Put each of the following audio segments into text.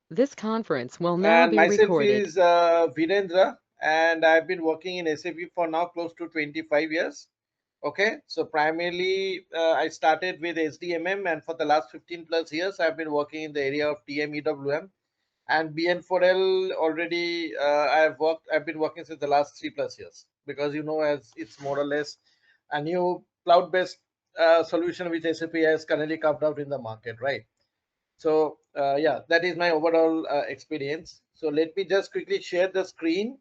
This conference will now And be myself recorded. is Virendra, and I've been working in SAP for now close to 25 years. Okay, so primarily I started with SDMM, and for the last 15 plus years, I've been working in the area of TM, and BN4L already. I've been working since the last 3 plus years, because as it's more or less a new cloud-based solution which SAP has currently carved out in the market, right? So yeah, that is my overall experience. So let me just quickly share the screen.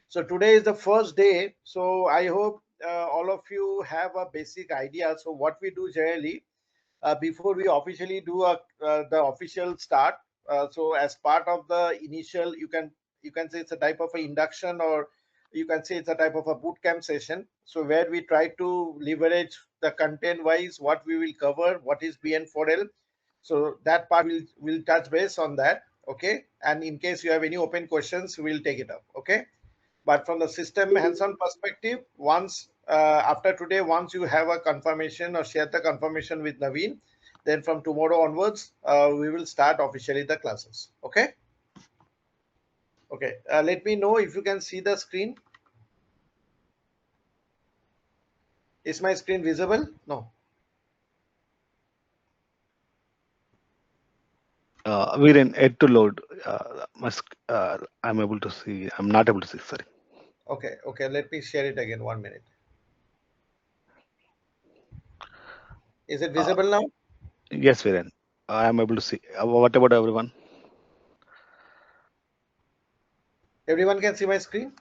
So today is the first day. So I hope all of you have a basic idea. So what we do generally, before we officially do the official start. So as part of the initial, you can say it's a type of an induction, or you can say it's a type of a boot camp session. So where we try to leverage the content wise what we will cover, what is BN4L. So that part will touch base on that. Okay, and in case you have any open questions, we'll take it up. Okay. But from the system hands-on perspective, once after today, once you have a confirmation or share the confirmation with Naveen, then from tomorrow onwards, we will start officially the classes. Okay. Okay. Let me know if you can see the screen. Is my screen visible? No. We're in Ed to load. I'm able to see. I'm not able to see. Sorry. Okay. Okay. Let me share it again. 1 minute. Is it Uh, visible now? yes, Viren. I am able to see. What about everyone? Everyone can see my screen?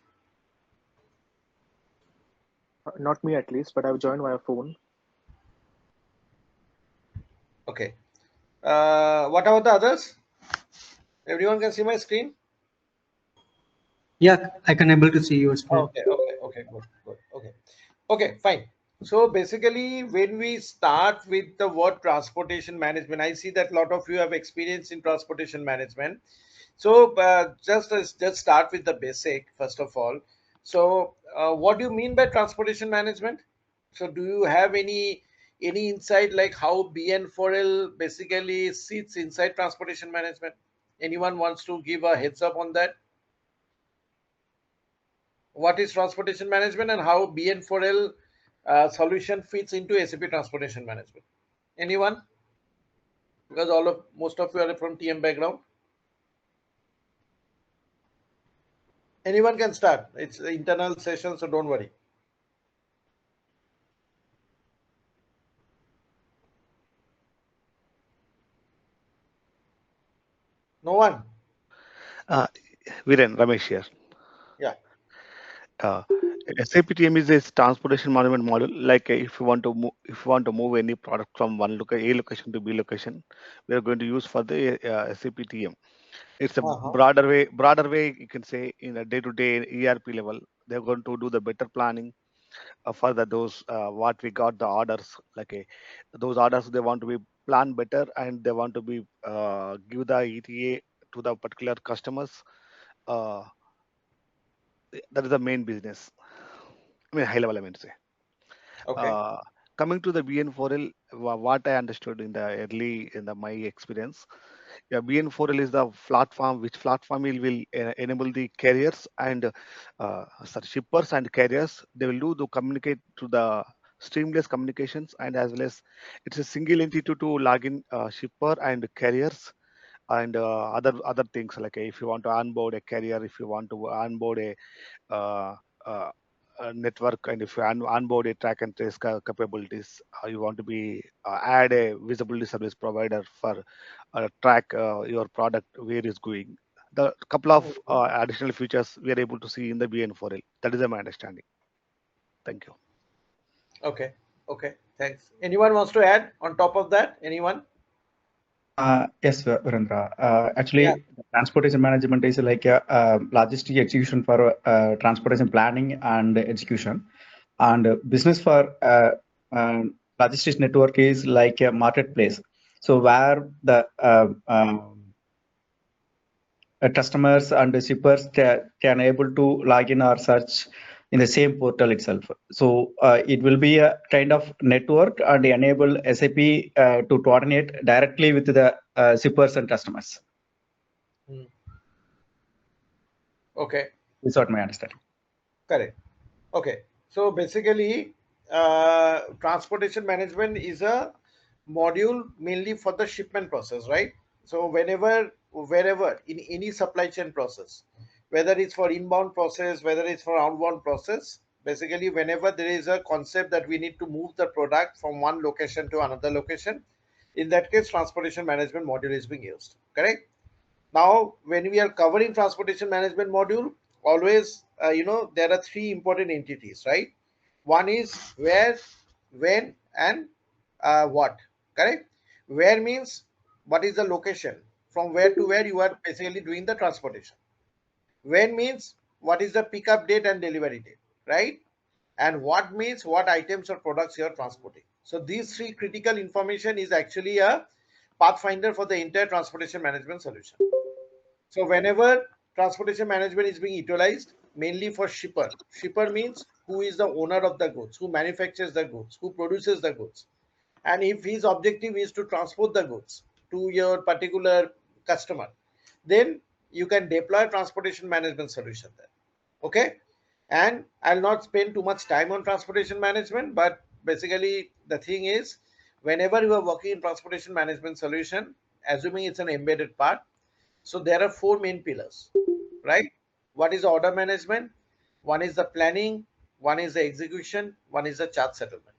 Not me at least, but I've joined via phone. Okay. What about the others? Everyone can see my screen? Yeah, I can able to see your screen. Okay, okay, okay, good, good. Okay, okay, fine. So basically, when we start with the word transportation management, I see that a lot of you have experience in transportation management. So just start with the basic first of all. So what do you mean by transportation management? So do you have any insight like how BN4L basically sits inside transportation management? Anyone wants to give a heads up on that? What is transportation management and how BN4L solution fits into SAP transportation management? Anyone? Because most of you are from TM background. Anyone can start. It's an internal session, so don't worry. No one? Viren, Ramesh here. Yeah. Uh, SAP TM is a transportation management model. Like if you want to move any product from A location to B location, we are going to use for the SAP TM. It's a Uh-huh. broader way you can say in a day-to-day ERP level. They're going to do the better planning for those what we got the orders those orders they want to be planned better and they want to be give the ETA to the particular customers. Uh, that is the main business. I mean high level I mean to say. Okay. Uh, Coming to the BN4L, what I understood in the early in the my experience, yeah, BN4L is the platform which platform will enable the carriers and shippers and carriers. They will do the communicate to the streamless communications and as well as it's a single entity to log in shipper and carriers and other things like if you want to onboard a carrier, if you want to onboard uh, uh, a network, and if you onboard a track and trace capabilities, you want to be add a visibility service provider for track your product where it's going. The couple of additional features we are able to see in the BN4L. That is my understanding. Thank you. Okay. Okay. Thanks. Anyone wants to add on top of that? Anyone? Yes, Virendra. Yeah. Actually, transportation management is like a logistic execution for transportation planning and execution, and business for logistics network is like a marketplace. So where the customers and the shippers can able to log in or search in the same portal itself. So it will be a kind of network and enable SAP to coordinate directly with the shippers and customers. Okay, Is what my understanding. correct. Okay, so basically, transportation management is a module mainly for the shipment process, right? So wherever in any supply chain process, whether it's for inbound process, whether it's for outbound process, basically whenever there is a concept that we need to move the product from one location to another location, in that case, transportation management module is being used, correct? Now, when we are covering transportation management module, always, there are three important entities, right? One is where, when, and what, correct? Where means what is the location, from where to where you are basically doing the transportation. When means what is the pickup date and delivery date, right? And what means what items or products you are transporting. So these three critical information is actually a pathfinder for the entire transportation management solution. So whenever transportation management is being utilized, mainly for shipper. Shipper means who is the owner of the goods, who manufactures the goods, who produces the goods. And if his objective is to transport the goods to your particular customer, then you can deploy transportation management solution there. Okay. And I'll not spend too much time on transportation management, but basically the thing is, whenever you are working in transportation management solution, assuming it's an embedded part, so there are four main pillars, right? What is order management? One is the planning, one is the execution, one is the charge settlement.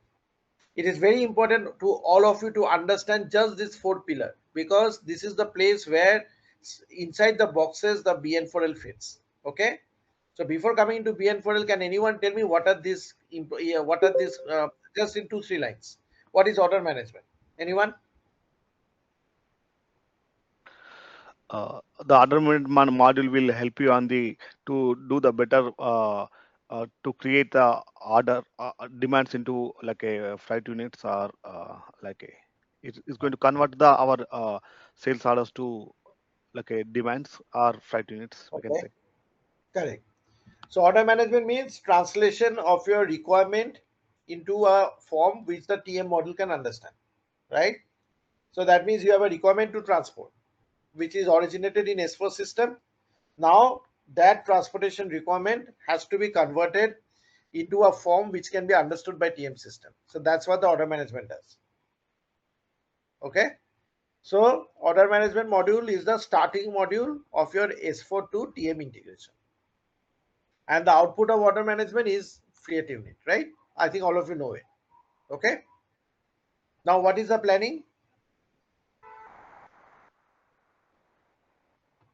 It is very important to all of you to understand just this four pillar, because this is the place where inside the boxes the BN4L fits. Okay. So before coming into BN4L, can anyone tell me what are these? What are these? Just in 2-3 lines. What is order management? Anyone? The order management module will help you on the to do the better to create the order demands into like a freight units or like a it's going to convert the our sales orders to like a demands or freight units we can Okay. say. Correct. So order management means translation of your requirement into a form which the TM model can understand, right? So that means you have a requirement to transport, which is originated in S4 system. Now that transportation requirement has to be converted into a form which can be understood by TM system. So that's what the order management does. Okay. So order management module is the starting module of your S4 to TM integration. And the output of order management is freight unit, right? I think all of you know it. Okay. Now, what is the planning?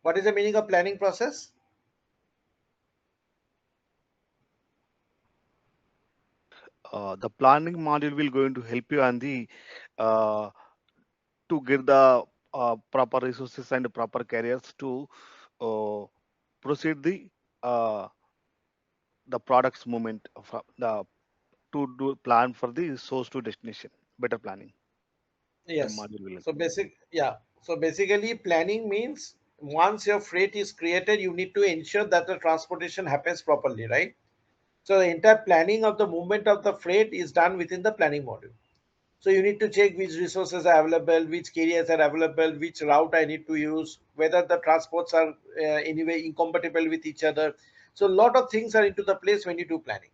What is the meaning of planning process? The planning module will going to help you on the uh, to get the proper resources and proper carriers to uh, proceed uh, the products movement from the to do plan for the source to destination. Better planning. The Yes. module will help. So yeah. So basically, planning means once your freight is created, you need to ensure that the transportation happens properly, right? So the entire planning of the movement of the freight is done within the planning module. So you need to check which resources are available, which carriers are available, which route I need to use, whether the transports are anyway incompatible with each other. So a lot of things are into the place when you do planning.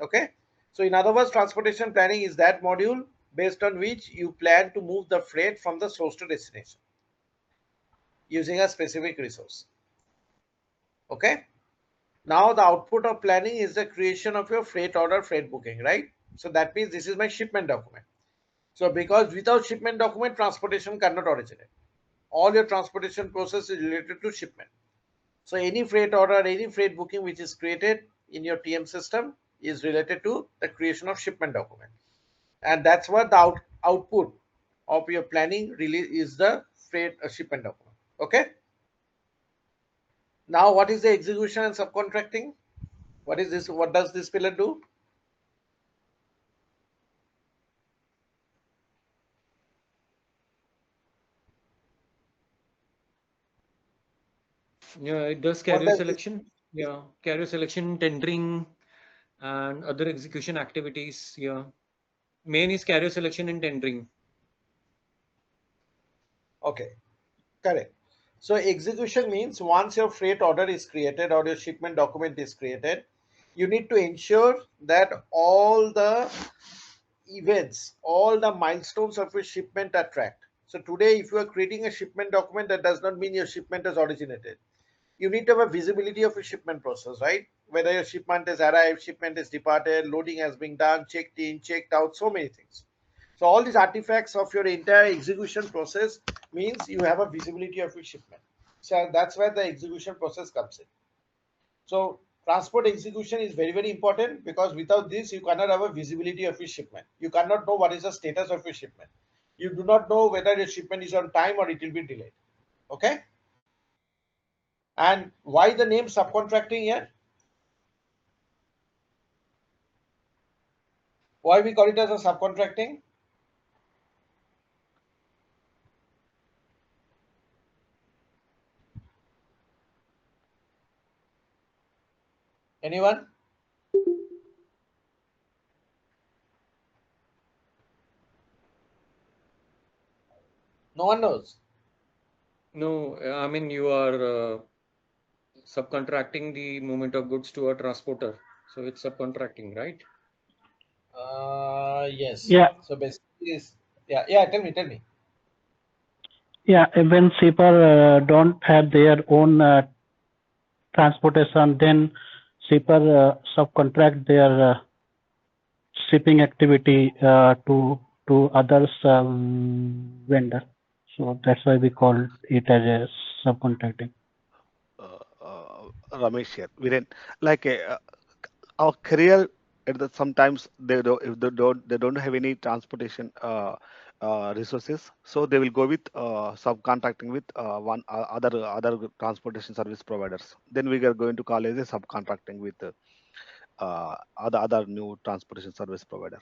Okay. So in other words, transportation planning is that module based on which you plan to move the freight from the source to destination using a specific resource. Okay. Now the output of planning is the creation of your freight order, freight booking, right? So that means this is my shipment document. So because without shipment document, transportation cannot originate. All your transportation process is related to shipment. So any freight order, any freight booking which is created in your TM system is related to the creation of shipment document. And that's what the output of your planning really is, the freight shipment document. Okay. Now what is the execution and subcontracting? What is this? What does this pillar do? Yeah, it does What carrier does this? selection. Yeah, carrier selection, tendering, and other execution activities. Yeah, main is carrier selection and tendering. Okay, correct. So execution means once your freight order is created or your shipment document is created, you need to ensure that all the events, all the milestones of your shipment are tracked. So today, if you are creating a shipment document, that does not mean your shipment has originated. You need to have a visibility of your shipment process, right? Whether your shipment has arrived, shipment has departed, loading has been done, checked in, checked out, so many things. So all these artifacts of your entire execution process means you have a visibility of your shipment. So that's where the execution process comes in. So transport execution is very, very important because without this, you cannot have a visibility of your shipment. You cannot know what is the status of your shipment. You do not know whether your shipment is on time or it will be delayed. Okay. And why the name subcontracting here? Why we call it as a subcontracting? Anyone? No one knows. No, I mean you are subcontracting the movement of goods to a transporter, so it's subcontracting, right? Yes. Yeah, So basically, yeah. Tell me. yeah. When shipper don't have their own transportation, then shipper subcontract their shipping activity to others vendor. So that's why we call it as a subcontracting. Ramesh here. Viren, like our career at the sometimes they don't if they don't have any transportation resources, so they will go with subcontracting with one other transportation service providers. Then we are going to call as a subcontracting with other new transportation service provider.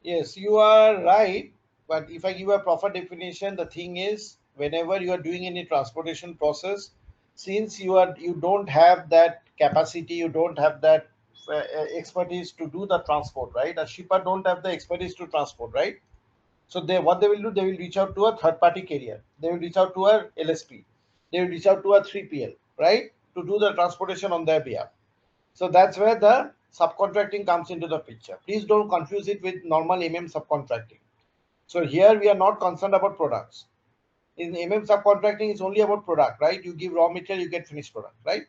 Yes, you are right. But if I give a proper definition, the thing is, whenever you are doing any transportation process, since you don't have that capacity, you don't have that expertise to do the transport, right? A shipper don't have the expertise to transport, right? So they what they will do, they will reach out to a third party carrier. They will reach out to a LSP. They will reach out to a 3PL, right? To do the transportation on their behalf. So that's where the subcontracting comes into the picture. Please don't confuse it with normal subcontracting. So here we are not concerned about products. In subcontracting, it's only about product, right? You give raw material, you get finished product, right?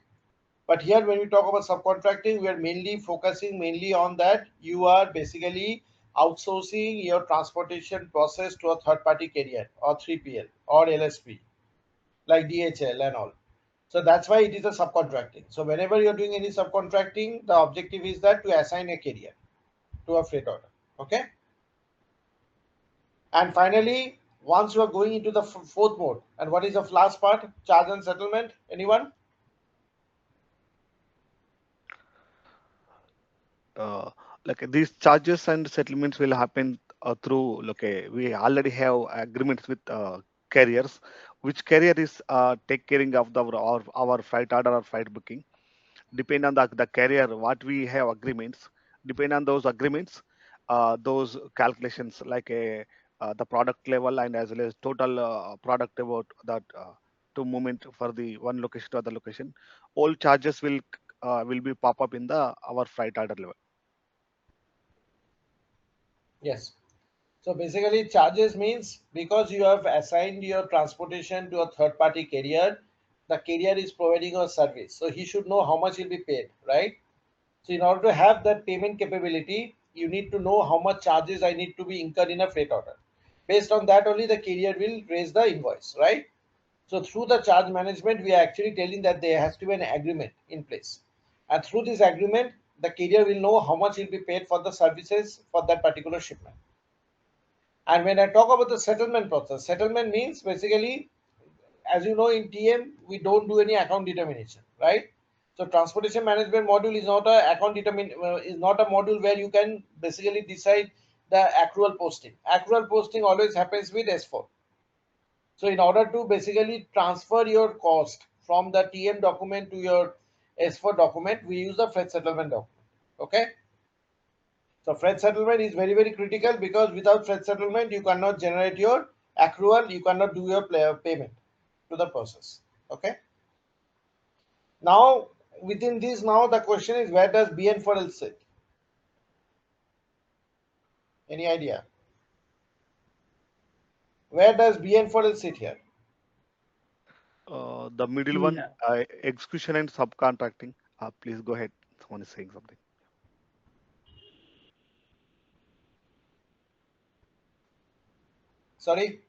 But here, when we talk about subcontracting, we are mainly focusing mainly on that you are basically outsourcing your transportation process to a third party carrier or 3PL or LSP like DHL and all. So that's why it is a subcontracting. So whenever you're doing any subcontracting, the objective is that to assign a carrier to a freight order. Okay. And finally, once you are going into the fourth mode, and what is the last part? Charge and settlement. Anyone? uh, like these charges and settlements will happen through we already have agreements with carriers, which carrier is take caring of our flight order or flight booking. Depend on the carrier what we have agreements, depend on those agreements, those calculations the product level and as well as total product about that to movement for the one location to other location, all charges will be pop up in the our flight order level. Yes. So basically, charges means because you have assigned your transportation to a third party carrier, the carrier is providing a service. So he should know how much he'll be paid, right? So in order to have that payment capability, you need to know how much charges I need to be incurred in a freight order. Based on that, only the carrier will raise the invoice, right? So through the charge management, we are actually telling that there has to be an agreement in place. And through this agreement, the carrier will know how much he'll be paid for the services for that particular shipment. And when I talk about the settlement process, settlement means basically, as you know, in TM, we don't do any account determination, right? So transportation management module is not a is not a module where you can basically decide the accrual posting. Accrual posting always happens with S4. So in order to basically transfer your cost from the TM document to your S4 document, we use the freight settlement document. Okay. So freight settlement is very, very critical, because without freight settlement, you cannot generate your accrual, you cannot do your payment to the process. Okay. Now, within this, now the question is, where does BN4L sit? Any idea? Where does BN4L sit here? The middle one, execution and subcontracting. Please go ahead. Someone is saying something. Sorry?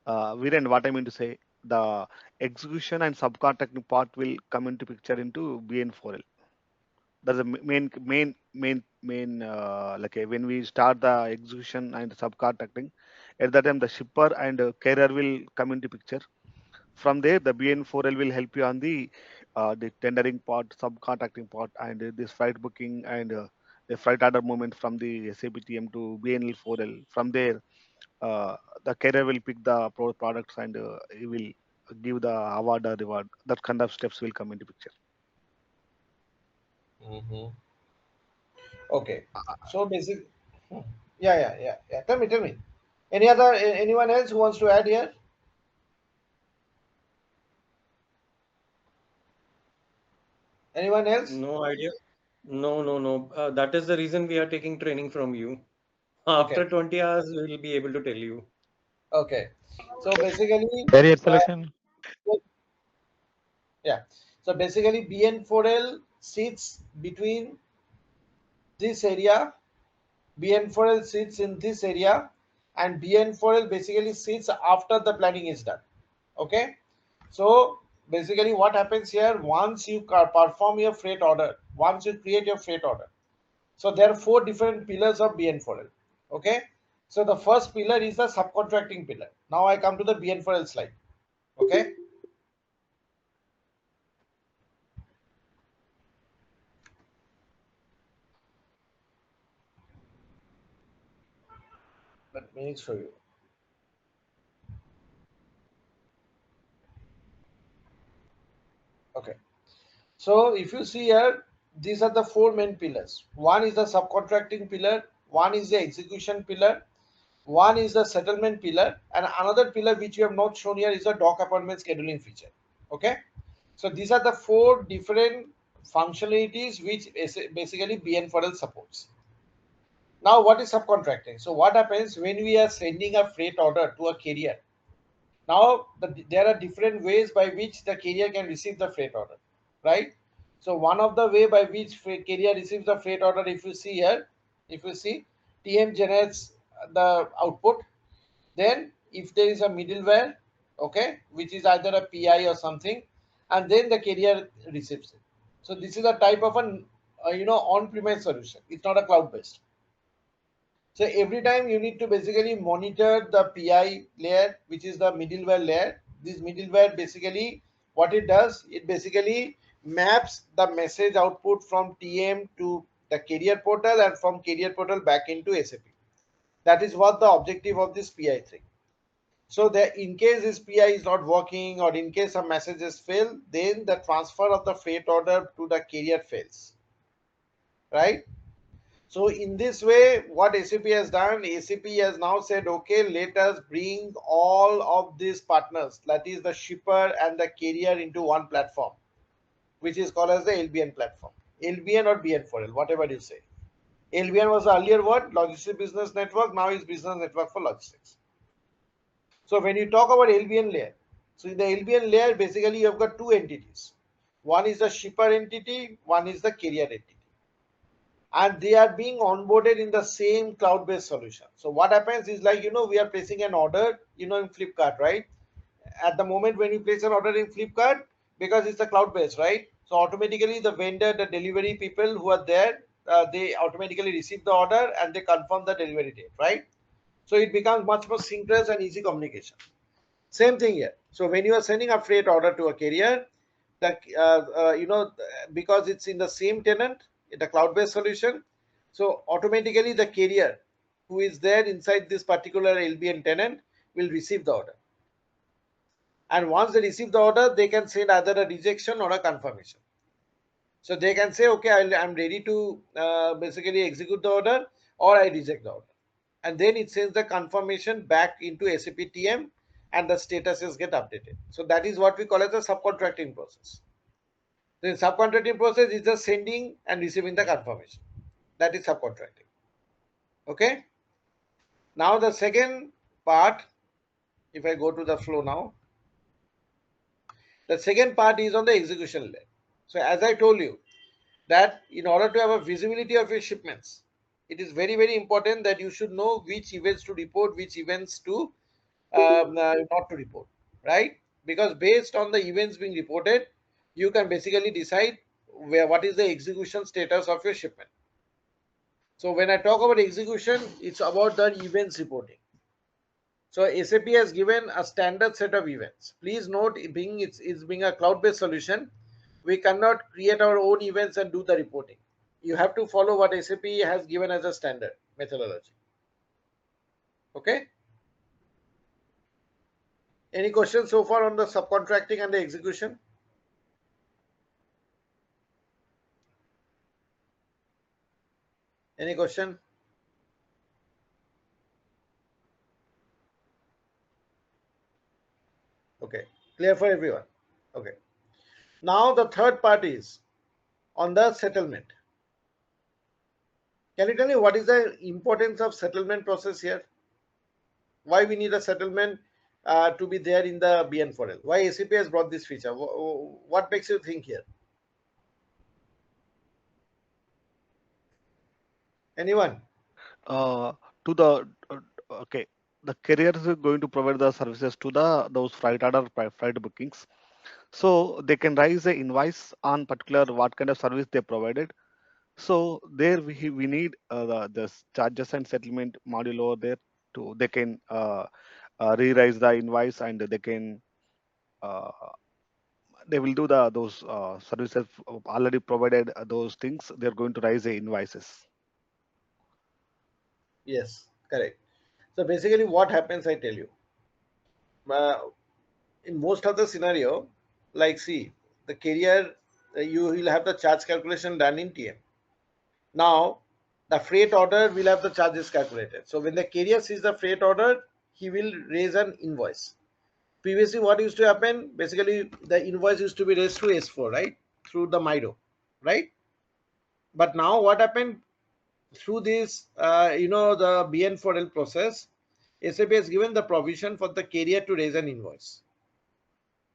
Viren, what I mean to say, the execution and subcontracting part will come into picture into BN4L. That's the main. Like when we start the execution and subcontracting, at that time the shipper and carrier will come into picture. From there, the BN4L will help you on the tendering part, subcontracting part, and this flight booking and the flight order movement from the SAP TM to BNL4L. From there, the carrier will pick the products and he will give the award or reward. That kind of steps will come into picture. Okay. So basically, yeah. Tell me. Anyone else who wants to add here? Anyone else? No idea. No. That is the reason we are taking training from you. After Okay. 20 hours, we will be able to tell you. Okay. So basically, Carrier selection. yeah. So basically, BN4L sits between this area. BN4L sits in this area, and BN4L basically sits after the planning is done. Okay. So basically, what happens here, once you perform your freight order, once you create your freight order, so there are 4 different pillars of BN4L. Okay. So the first pillar is the subcontracting pillar. Now I come to the BN4L slide. Okay. Let me show you. Okay. So if you see here, these are the 4 main pillars. One is the subcontracting pillar, one is the execution pillar, one is the settlement pillar, and another pillar which you have not shown here is the dock appointment scheduling feature. Okay. So these are the 4 different functionalities which basically BN4L supports. Now, what is subcontracting? So what happens when we are sending a freight order to a carrier? Now, there are different ways by which the carrier can receive the freight order, right? So one of the way by which carrier receives the freight order, if you see here, if you see, TM generates the output. Then if there is a middleware, okay, which is either a PI or something, and then the carrier receives it. So this is a type of an on-premise solution. It's not a cloud-based. So every time you need to basically monitor the PI layer, which is the middleware layer. This middleware basically, what it does, it basically maps the message output from TM to the carrier portal, and from carrier portal back into SAP. That is what the objective of this PI3. So that in case this PI is not working, or in case some messages fail, then the transfer of the freight order to the carrier fails, right? So in this way, what SAP has done, SAP has now said, okay, let us bring all of these partners, that is the shipper and the carrier, into one platform, which is called as the LBN platform. LBN or BN4L, whatever you say. LBN was the earlier word, Logistics Business Network, now is Business Network for Logistics. So when you talk about LBN layer, so in the LBN layer, basically you have got 2 entities. One is the shipper entity, one is the carrier entity. And they are being onboarded in the same cloud-based solution. So what happens is, like, we are placing an order, in Flipkart, right? At the moment when you place an order in Flipkart, because it's a cloud-based, right? So automatically the vendor, the delivery people who are there, they automatically receive the order and they confirm the delivery date, right? So it becomes much more synchronous and easy communication. Same thing here. So when you are sending a freight order to a carrier, because it's in the same tenant, the cloud-based solution, so automatically the carrier who is there inside this particular LBN tenant will receive the order. And once they receive the order, they can send either a rejection or a confirmation. So they can say, okay, I'm ready to basically execute the order, or I reject the order. And then it sends the confirmation back into SAP TM and the statuses get updated. So that is what we call as the subcontracting process. The subcontracting process is just sending and receiving the confirmation. That is subcontracting. Okay. Now the second part, if I go to the flow now, the second part is on the execution layer. So as I told you, that in order to have a visibility of your shipments, it is very, very important that you should know which events to report, which events to not to report, right? Because based on the events being reported, you can basically decide what is the execution status of your shipment. So when I talk about execution, it's about the events reporting. So SAP has given a standard set of events. Please note, it's being a cloud-based solution, we cannot create our own events and do the reporting. You have to follow what SAP has given as a standard methodology. Okay. Any questions so far on the subcontracting and the execution? Any question? Okay, clear for everyone. Okay. Now the third part is on the settlement. Can you tell me what is the importance of settlement process here? Why we need a settlement to be there in the BN4L? Why SAP has brought this feature? What makes you think here? Anyone? To the okay, the carriers are going to provide the services to those freight bookings, so they can raise a invoice on particular what kind of service they provided. So there we need the charges and settlement module over there to they can re-raise the invoice, and uh, they will do those services already provided, those things they're going to raise the invoices. Yes, correct. So basically what happens, I tell you, in most of the scenario, like see, the carrier, you will have the charge calculation done in TM. Now the freight order will have the charges calculated. So when the carrier sees the freight order, he will raise an invoice. Previously what used to happen, basically the invoice used to be raised through S4, right, through the Mido, right? But now what happened, through this the BN4L process, SAP has given the provision for the carrier to raise an invoice.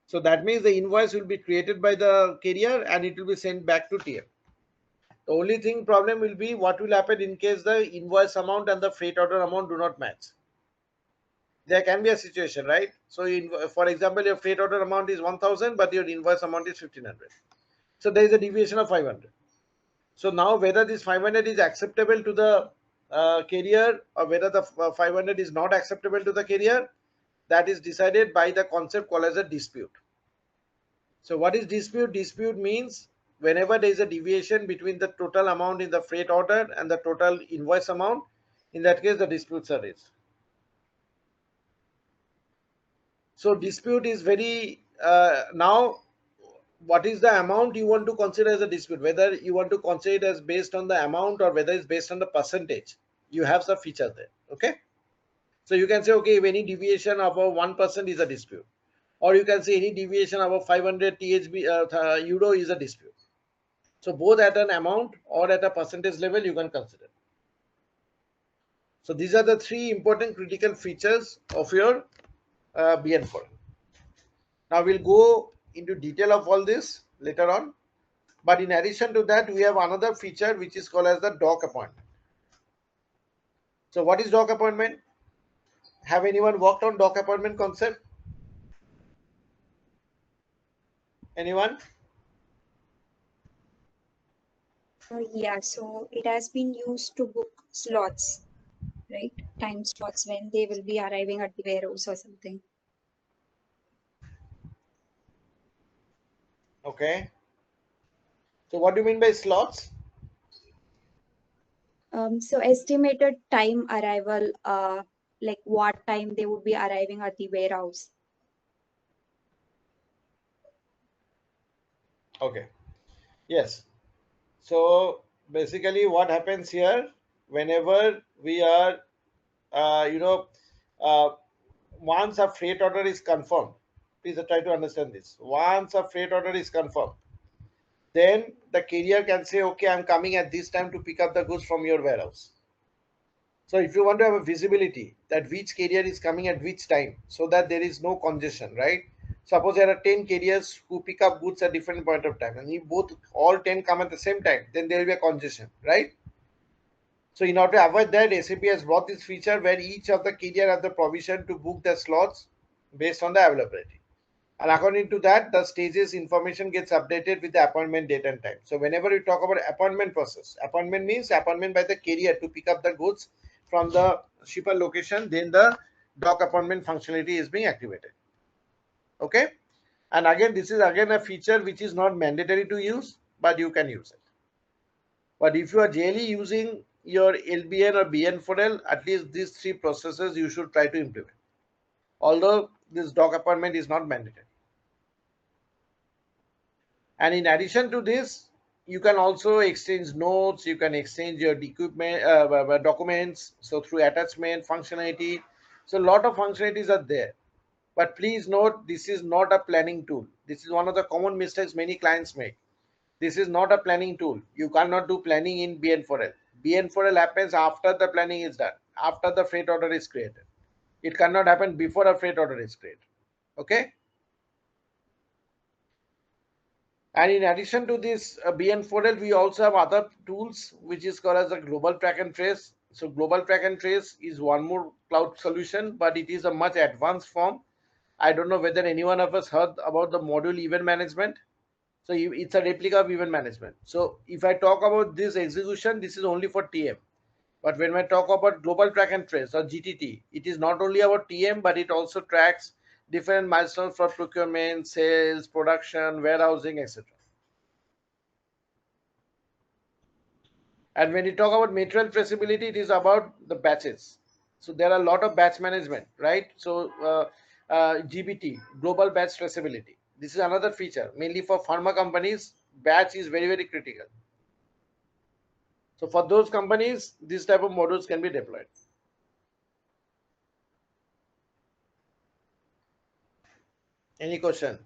So that means the invoice will be created by the carrier and it will be sent back to TM. The only thing problem will be what will happen in case the invoice amount and the freight order amount do not match. There can be a situation, right? So for example, your freight order amount is 1000 but your invoice amount is 1500. So there is a deviation of 500. So now whether this 500 is acceptable to the carrier or whether the 500 is not acceptable to the carrier, that is decided by the concept called as a dispute. So what is dispute? Dispute means whenever there is a deviation between the total amount in the freight order and the total invoice amount, in that case the disputes are raised. So dispute is very now what is the amount you want to consider as a dispute, whether you want to consider it as based on the amount or whether it's based on the percentage. You have some features there. Okay, so you can say, okay, if any deviation above 1% is a dispute, or you can say any deviation above 500 THB euro is a dispute. So both at an amount or at a percentage level you can consider. So these are the three important critical features of your BN4. Now we'll go into detail of all this later on. But in addition to that, we have another feature which is called as the doc appointment. So what is doc appointment? Have anyone worked on doc appointment concept? Anyone? Yeah, so it has been used to book slots, right? Time slots when they will be arriving at the warehouse or something. Okay. So what do you mean by slots? So estimated time arrival, like what time they would be arriving at the warehouse. Okay. Yes. So basically what happens here, whenever we are, once a freight order is confirmed, please try to understand this. Once a freight order is confirmed, then the carrier can say, okay, I'm coming at this time to pick up the goods from your warehouse. So if you want to have a visibility that which carrier is coming at which time, so that there is no congestion, right? Suppose there are 10 carriers who pick up goods at different point of time, and if all 10 come at the same time, then there will be a congestion, right? So in order to avoid that, SAP has brought this feature where each of the carrier have the provision to book the slots based on the availability. And according to that, the stages information gets updated with the appointment date and time. So whenever we talk about appointment process, appointment means appointment by the carrier to pick up the goods from the shipper location, then the dock appointment functionality is being activated. Okay. And again, this is again a feature which is not mandatory to use, but you can use it. But if you are really using your LBN or BN4L, at least these three processes you should try to implement. Although this dock appointment is not mandatory. And in addition to this, you can also exchange notes, you can exchange your documents, so through attachment functionality. So a lot of functionalities are there. But please note, this is not a planning tool. This is one of the common mistakes many clients make. This is not a planning tool. You cannot do planning in BN4L. BN4L happens after the planning is done, after the freight order is created. It cannot happen before a freight order is created. Okay. And in addition to this BN4L, we also have other tools, which is called as a global track and trace. So global track and trace is one more cloud solution, but it is a much advanced form. I don't know whether any one of us heard about the module event management. So it's a replica of event management. So if I talk about this execution, this is only for TM. But when I talk about global track and trace or GTT, it is not only about TM, but it also tracks different milestones for procurement, sales, production, warehousing, etc. And when you talk about material traceability, it is about the batches. So there are a lot of batch management, right? So GBT, global batch traceability. This is another feature, mainly for pharma companies. Batch is very, very critical. So for those companies, this type of modules can be deployed. Any question?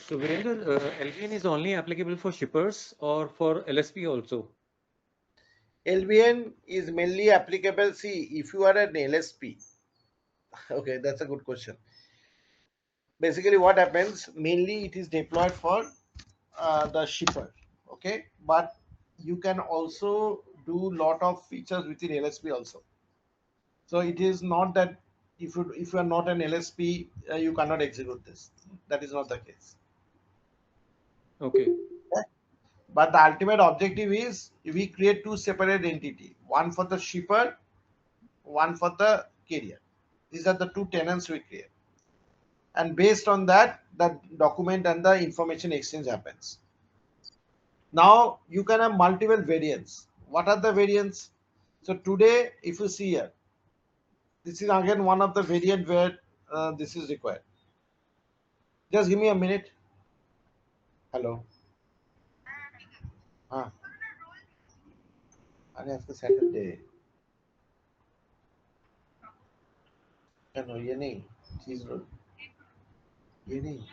So Virender, LBN is only applicable for shippers or for LSP also? LBN is mainly applicable. See, if you are an LSP, okay, that's a good question. Basically, what happens, mainly it is deployed for the shipper, okay, but you can also do lot of features within LSP also. So it is not that if you are not an LSP, you cannot execute this. That is not the case. Okay. But the ultimate objective is we create two separate entity, one for the shipper, one for the carrier. These are the two tenants we create. And based on that, the document and the information exchange happens. Now you can have multiple variants. What are the variants? So today, if you see here, this is again one of the variant where this is required. Just give me a minute. Hello. हाँ अरे आज का Saturday no ये नहीं चीज role ये नहीं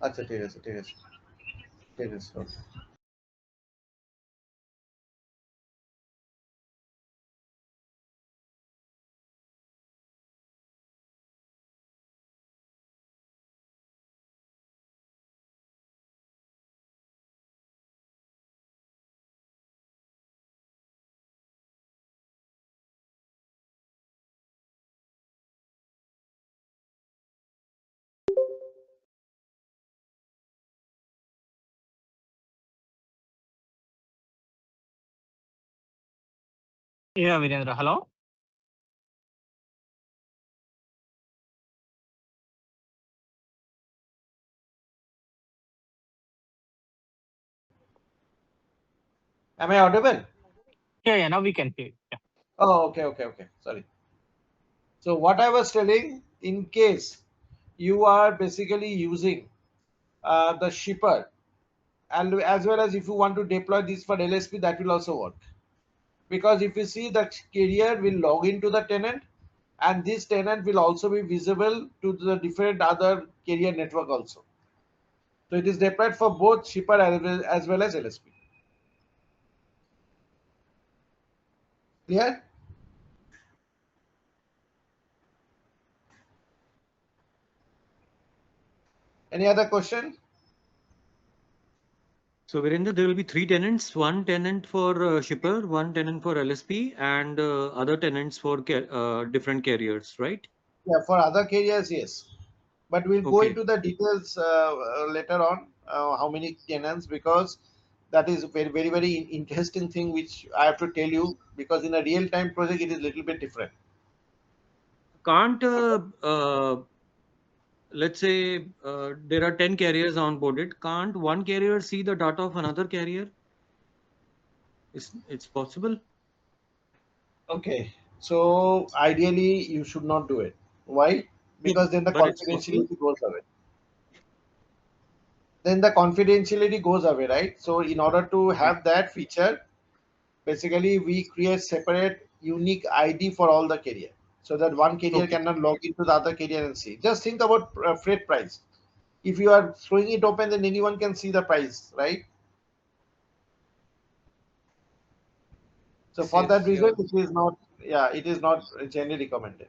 अच्छा ठीक है ठीक है ठीक है okay Yeah, Virendra, hello. Am I audible? Yeah, now we can hear. Yeah. Oh, okay. Sorry. So what I was telling, in case you are basically using the shipper, and as well as if you want to deploy this for LSP, that will also work. Because if you see, the carrier will log into the tenant, and this tenant will also be visible to the different other carrier network also. So it is deployed for both shipper as well as LSP. Clear? Any other question? So Virendra, there will be 3 tenants, one tenant for shipper, one tenant for LSP, and other tenants for different carriers, right? Yeah, for other carriers, yes. But we'll go Okay. into the details later on, how many tenants, because that is very interesting thing which I have to tell you, because in a real-time project it is a little bit different. Can't let's say there are 10 carriers onboarded. Can't one carrier see the data of another carrier? It's possible. Okay, so ideally you should not do it. Why? Because then the But it's possible. confidentiality goes away. Then the confidentiality goes away, right? So in order to have that feature, basically we create separate unique ID for all the carrier, so that one carrier Okay. cannot log into the other carrier and see. Just think about freight price. If you are throwing it open, then anyone can see the price, right? So for that Yes, reason, yeah. it is not, yeah, it is not generally recommended.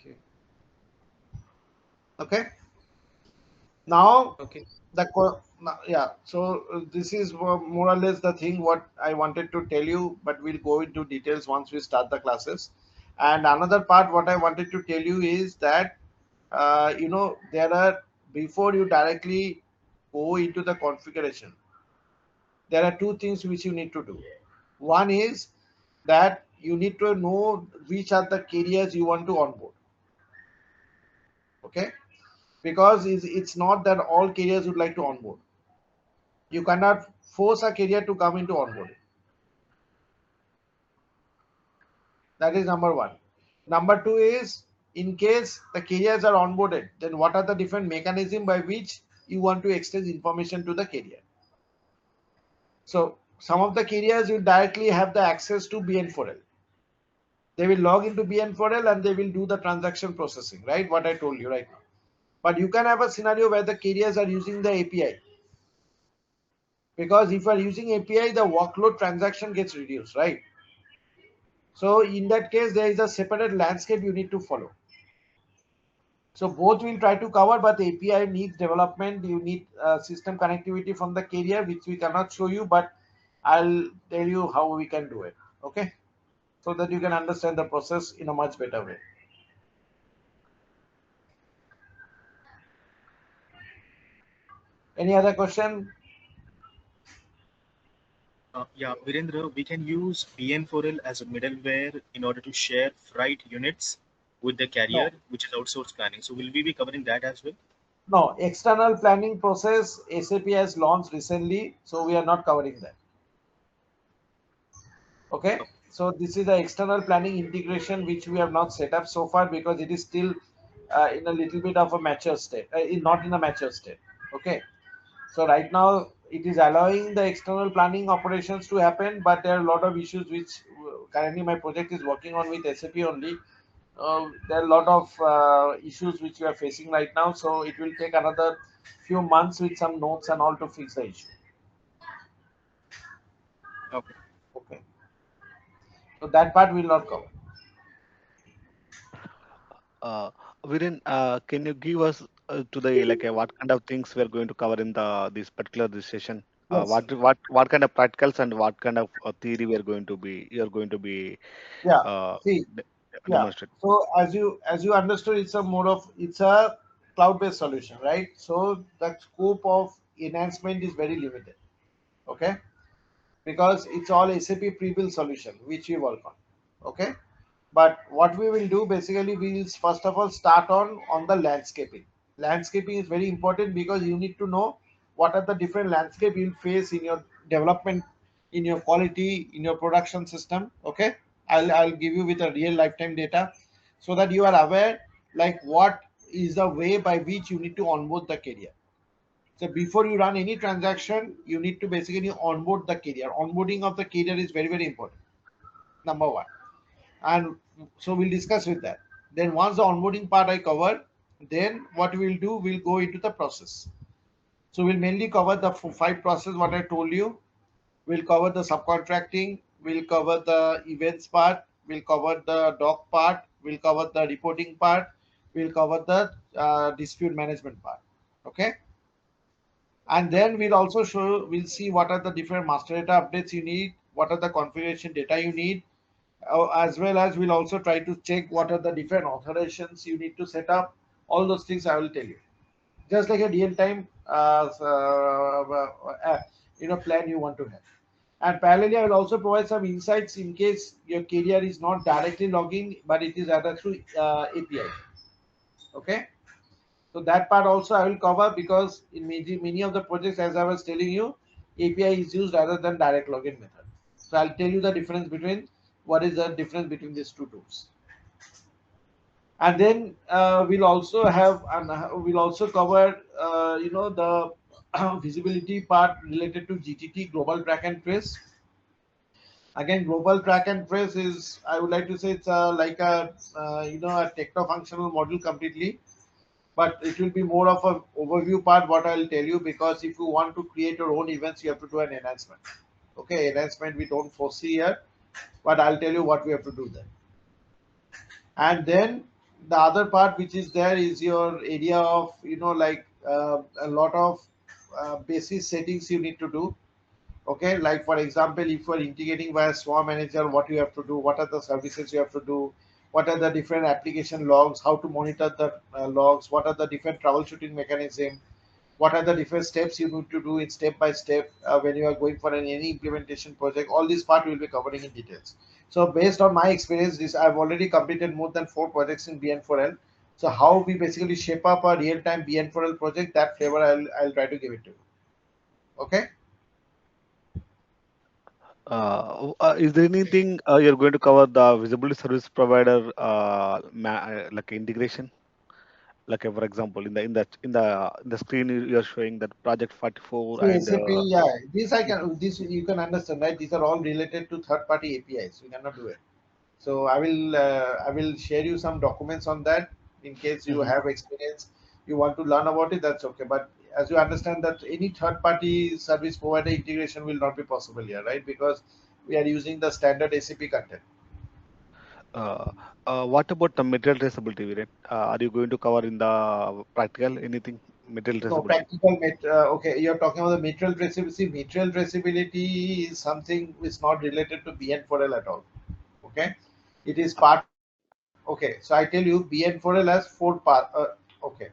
Okay. Okay. Now Okay. yeah, so this is more or less the thing what I wanted to tell you, but we'll go into details once we start the classes. And another part what I wanted to tell you is that there are, before you directly go into the configuration, there are two things which you need to do. One is that you need to know which are the carriers you want to onboard. Okay, because it's not that all carriers would like to onboard. You cannot force a carrier to come into onboarding. That is number one. Number two is, in case the carriers are onboarded, then what are the different mechanisms by which you want to exchange information to the carrier? So some of the carriers will directly have the access to BN4L. They will log into BN4L and they will do the transaction processing, right? What I told you right now. But you can have a scenario where the carriers are using the API. Because if you are using API, the workload transaction gets reduced, right? So in that case, there is a separate landscape you need to follow. So both will try to cover, but the API needs development. You need system connectivity from the carrier, which we cannot show you, but I'll tell you how we can do it. Okay, so that you can understand the process in a much better way. Any other question? Yeah, Virendra, we can use BN4L as a middleware in order to share freight units with the carrier, No, which is outsourced planning. So will we be covering that as well? no. External planning process SAP has launched recently, so we are not covering that. Okay, Okay. so this is the external planning integration which we have not set up so far, because it is still in a little bit of a mature state, not in a mature state. Okay, so right now it is allowing the external planning operations to happen, but there are a lot of issues which currently my project is working on with SAP only. There are a lot of issues which we are facing right now, so it will take another few months with some notes and all to fix the issue. Okay. Okay, so that part will not cover. Uh, Viren, can you give us to the like what kind of things we are going to cover in the this session? Yes. What kind of practicals and what kind of theory we are going to be you're going to be Yeah. uh, See. de- Yeah. demonstrate? So as you understood, it's a cloud-based solution, right? So the scope of enhancement is very limited. Okay, because it's all SAP pre-built solution which we work on. Okay, but what we will do basically, we will first of all start on the landscaping. Landscaping is very important because you need to know what are the different landscape you'll face in your development, in your quality, in your production system. Okay, I'll give you with a real lifetime data, so that you are aware like what is the way by which you need to onboard the carrier. So before you run any transaction, you need to basically onboard the carrier. Onboarding of the carrier is very, very important. Number one. And so we'll discuss with that. Then once the onboarding part I cover, then what we'll do, we'll go into the process. So we'll mainly cover the five process what I told you. We'll cover the subcontracting, we'll cover the events part, we'll cover the doc part, we'll cover the reporting part, we'll cover the dispute management part. Okay. And then we'll see what are the different master data updates you need, what are the configuration data you need, as well as we'll also try to check what are the different authorizations you need to set up. All those things I will tell you, just like a real time plan you want to have. And parallelly, I will also provide some insights in case your carrier is not directly logging, but it is either through API. Okay. So that part also I will cover, because in many of the projects, as I was telling you, API is used rather than direct login method. So I'll tell you the difference between what is the difference between these two tools. And then we'll also have, and we'll also cover the visibility part related to GTT, global track and trace. Again, global track and trace is, I would like to say, it's like a techno-functional module completely, but it will be more of an overview part what I'll tell you, because if you want to create your own events, you have to do an enhancement. Okay, enhancement we don't foresee here, but I'll tell you what we have to do there. And then the other part which is there is your area of a lot of basic settings you need to do. Okay, like for example, if you are integrating via SWA manager, what you have to do, what are the services you have to do, what are the different application logs, how to monitor the logs, what are the different troubleshooting mechanism, what are the different steps you need to do in step by step when you are going for any implementation project. All this part we will be covering in details. So based on my experience, this I've already completed more than 4 projects in BN4L. So how we basically shape up a real-time BN4L project, that flavor I'll try to give it to you. Okay. Is there anything you're going to cover the visibility service provider like integration? Like for example, in the screen you're showing that project 44 See, and SAP, yeah, this you can understand, right? These are all related to third-party APIs. We cannot do it. So I will share you some documents on that in case you Mhm. have experience, you want to learn about it. That's okay. But as you understand that any third-party service provider integration will not be possible here, right? Because we are using the standard SAP content. Uh, what about the material traceability, Viren? Are you going to cover in the practical anything material No, traceability? okay, you're talking about the material traceability. Material traceability is something which is not related to BN4L at all. Okay, it is part. Okay, so I tell you, BN4L has 4 parts. Okay,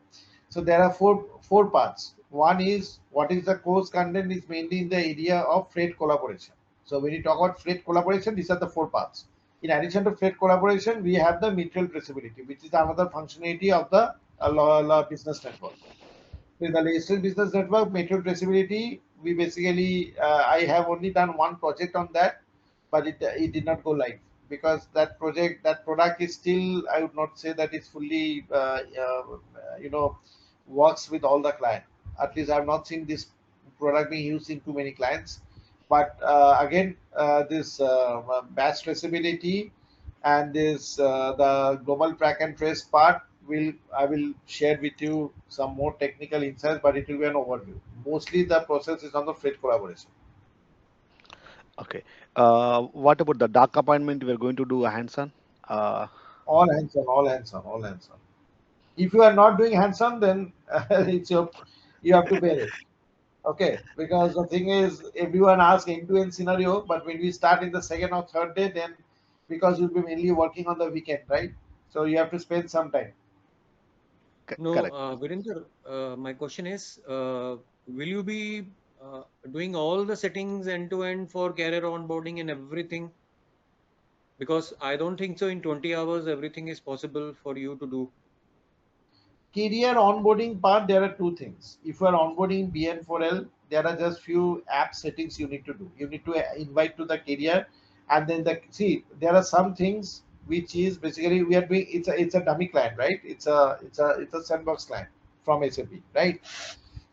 so there are four parts. One is what is the course content is mainly in the area of freight collaboration. So when you talk about freight collaboration, these are the 4 parts. In addition to freight collaboration, we have the material traceability, which is another functionality of the business network. With the latest business network, material traceability, we basically, I have only done one project on that, but it did not go live, because that product is still, I would not say that it's fully, works with all the client. At least I have not seen this product being used in too many clients. But again, this batch traceability and this the global track and trace part, will I will share with you some more technical insights, but it will be an overview. Mostly the process is on the freight collaboration. Okay. What about the dark appointment? We're going to do a hands-on. Uh, All hands on, all hands on, all hands on. If you are not doing hands on, then it's your, you have to bear it. Okay, because the thing is, everyone asks end-to-end scenario, but when we start in the second or third day, then because you'll be mainly working on the weekend, right? So you have to spend some time. No, Correct. Virender, my question is, will you be doing all the settings end to end for carrier onboarding and everything? Because I don't think so in 20 hours everything is possible for you to do. Career onboarding part, there are two things. If you are onboarding BN4L, there are just few app settings you need to do. You need to invite to the career, and then see, there are some things which is basically we are doing. It's a dummy client, right? It's a sandbox client from SAP, right?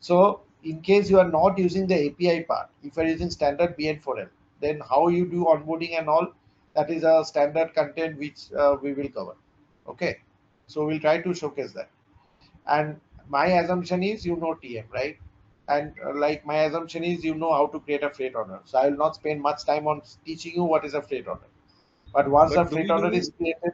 So in case you are not using the API part, if you are using standard BN4L, then how you do onboarding and all, that is a standard content which we will cover. Okay, so we'll try to showcase that. And my assumption is you know TM, right? And like my assumption is you know how to create a freight order. So I will not spend much time on teaching you what is a freight order. But once a But do freight we order do? is created,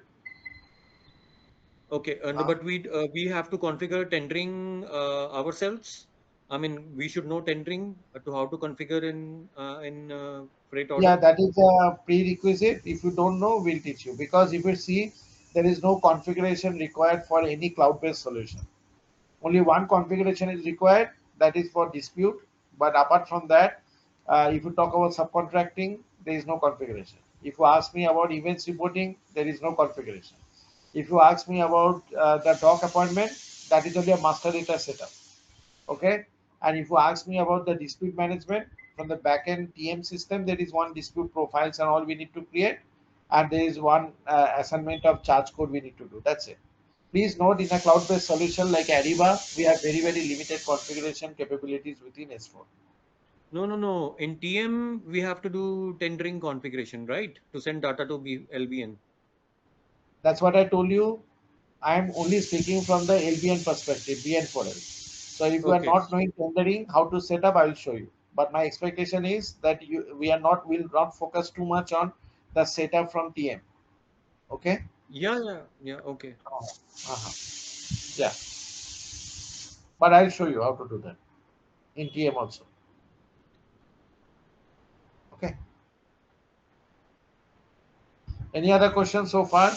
Okay, no, but we have to configure tendering ourselves. I mean, we should know tendering to how to configure in freight yeah, order. that is a prerequisite. If you don't know, we'll teach you. Because if you see, there is no configuration required for any cloud-based solution. Only one configuration is required, that is for dispute. But apart from that, if you talk about subcontracting, there is no configuration. If you ask me about events reporting, there is no configuration. If you ask me about the doc appointment, that is only a master data setup. Okay. And if you ask me about the dispute management from the backend TM system, there is one dispute profiles and all we need to create, and there is one assignment of charge code we need to do. That's it. Please note, in a cloud-based solution like Ariba, we have very limited configuration capabilities within S4. No, no, no. In TM, we have to do tendering configuration, right? To send data to LBN. That's what I told you. I am only speaking from the LBN perspective, BN4L. So if you are Okay. not knowing tendering, how to set up, I will show you. But my expectation is that will not focus too much on the setup from TM. Okay? Yeah, yeah, yeah. Okay. Uh-huh. Yeah. But I'll show you how to do that in TM also. Okay. Any other questions so far?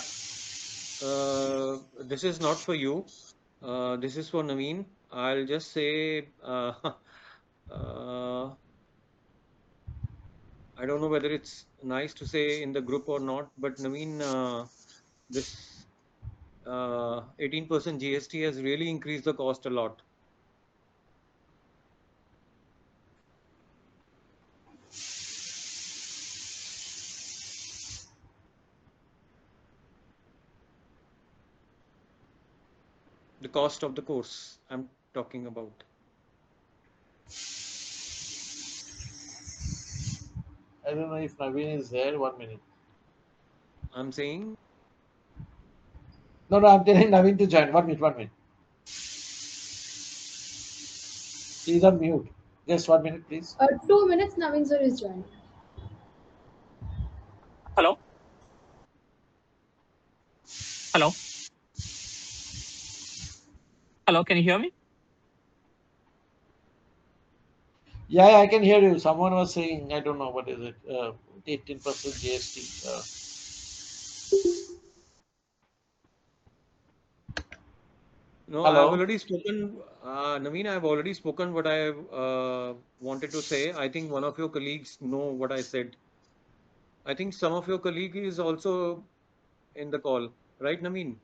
This is not for you. This is for Naveen. I'll just say, I don't know whether it's nice to say in the group or not, but Naveen, this 18% GST has really increased the cost a lot. The cost of the course I'm talking about. I don't know if Naveen is there. 1 minute. I'm saying, No, I'm telling Naveen to join. 1 minute, 1 minute. He's on mute. Just 1 minute, please. 2 minutes, Naveen sir is joined. Hello? Hello? Hello, can you hear me? Yeah, I can hear you. Someone was saying, I don't know what is it, 18% GST. no, I've Hello. already spoken, Naveen, I've already spoken what I wanted to say. I think one of your colleagues know what I said. I think some of your colleague is also in the call, right, Naveen?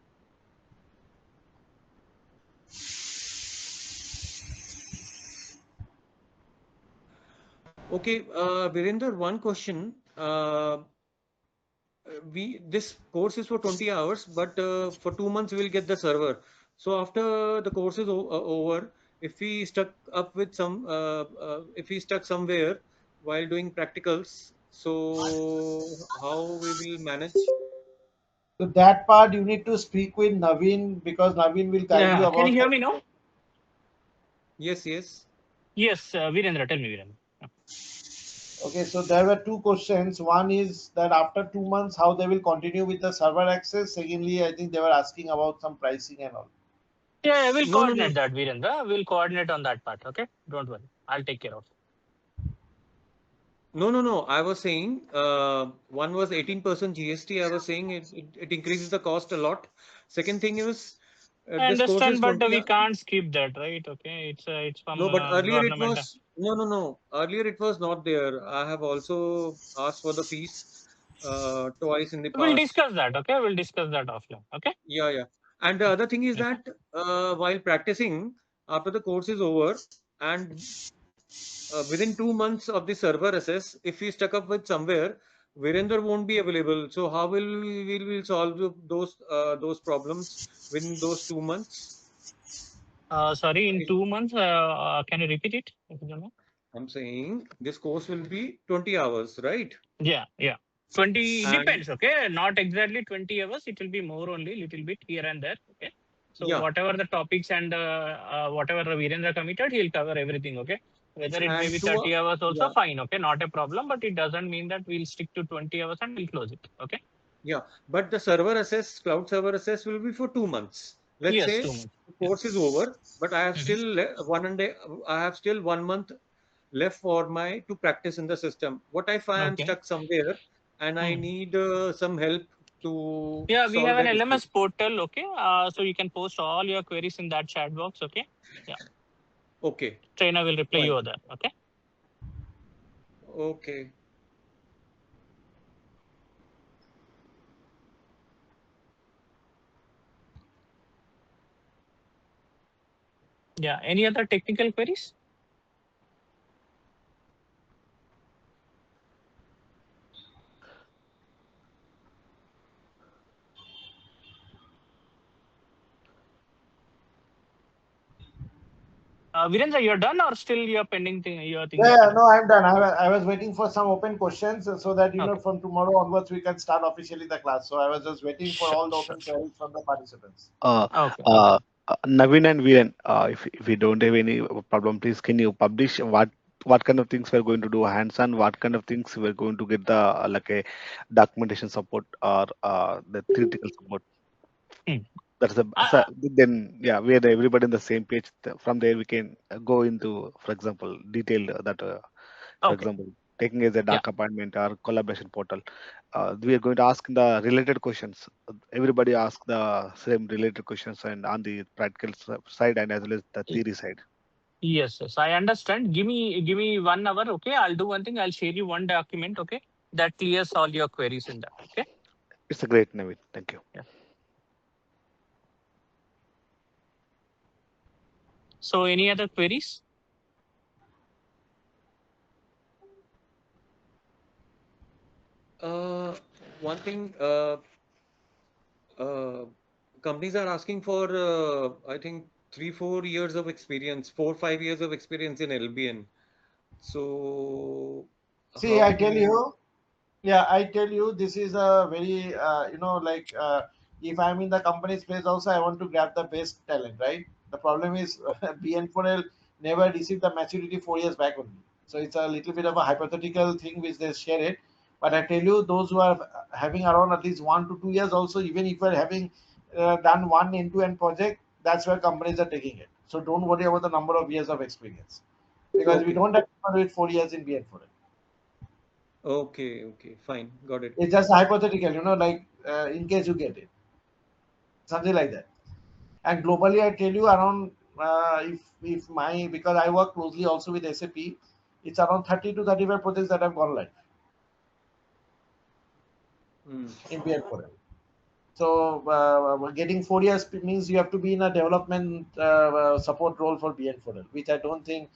Okay, Virender, one question. This course is for 20 hours, but for 2 months we'll get the server. So after the course is over, if we stuck up with if we stuck somewhere while doing practicals, so how we will manage? So that part you need to speak with Naveen, because Naveen will guide you Yeah, can you about. hear me now? Yes, yes. Yes, Virendra, tell me, Virendra. Yeah. Okay, so there were two questions. One is that after 2 months, how they will continue with the server access. Secondly, I think they were asking about some pricing and all. Yeah, we'll No, no, no. coordinate that, Virendra. We'll coordinate on that part, okay? Don't worry. I'll take care of it. No, no, no. I was saying one was 18% GST. I was saying it increases the cost a lot. Second thing is I this course is understand, but 20. we can't skip that, right? Okay, it's from No, but earlier it government. was no, no, no. Earlier it was not there. I have also asked for the fees twice in the We'll past. discuss that, okay? We'll discuss that offline, okay? Yeah, yeah. And the other thing is Yeah. that while practicing after the course is over and within 2 months of the server access, if we stuck up with somewhere Virendra won't be available. So how will we solve those problems within those 2 months? Sorry, in 2 months, can you repeat it? If you don't know? I'm saying this course will be 20 hours, right? Yeah, yeah. 20 And depends, okay? Not exactly 20 hours. It will be more only, little bit here and there, okay? So yeah, whatever the topics and whatever Virendra committed, he'll cover everything, okay? Whether it may and be two, 30 hours also, yeah, fine, okay? Not a problem, but it doesn't mean that we'll stick to 20 hours and we'll close it, okay? yeah. But the server access, cloud server access will be for 2 months. Let's Yes, say 2 months. the Yeah. course is over, but I have Mhm. still I have still 1 month left for my to practice in the system. What if I am Okay. stuck somewhere and I Hmm. need some help to Yeah, we solve have an that issue? LMS portal, okay? So you can post all your queries in that chat box, okay? Yeah. Okay, Trainer will reply you fine. over there, okay? Okay. Yeah. Any other technical queries? Virendra, you're done or still you're pending thing? You're thinking Yeah, about it? no, I'm done. I was waiting for some open questions so that Okay. from tomorrow onwards we can start officially the class. So I was just waiting for Sure, all the sure, open sure. queries from the participants. Okay, okay. Naveen and Viren, if you don't have any problem, please can you publish what kind of things we're going to do hands-on, what kind of things we're going to get the like a documentation support or the theoretical support. Hmm. That's the Uh, then yeah, we are everybody on the same page. From there we can go into, for example, detail that for okay. example, taking as a Yeah. dark appointment or collaboration portal. We are going to ask the related questions. Everybody ask the same related questions and on the practical side and as well as the Y- theory side. Yes, yes. I understand. Give me 1 hour, okay? I'll do one thing. I'll share you one document, okay? That clears all your queries in that. Okay. It's a great, Naveen. Thank you. Yeah. So any other queries? Uh, One thing, uh, companies are asking for, I think 3-4 years of experience, 4-5 years of experience in LBN. So See, how I tell to? you, yeah, I tell you, this is a very, if I'm in the company's place also, I want to grab the best talent, right? The problem is BN4L never received the maturity 4 years back only. So it's a little bit of a hypothetical thing which they share it. But I tell you, those who are having around at least 1 to 2 years also, even if you're having done one end-to-end project, that's where companies are taking it. So don't worry about the number of years of experience because we Okay, don't have people with 4 years in BN4L. okay, okay, fine, got it. It's just hypothetical, in case you get it, something like that. And globally, I tell you around if my because I work closely also with SAP, it's around 30 to 35 projects that have gone live Hmm. in BN4L. So getting 4 years means you have to be in a development support role for BN4L, which I don't think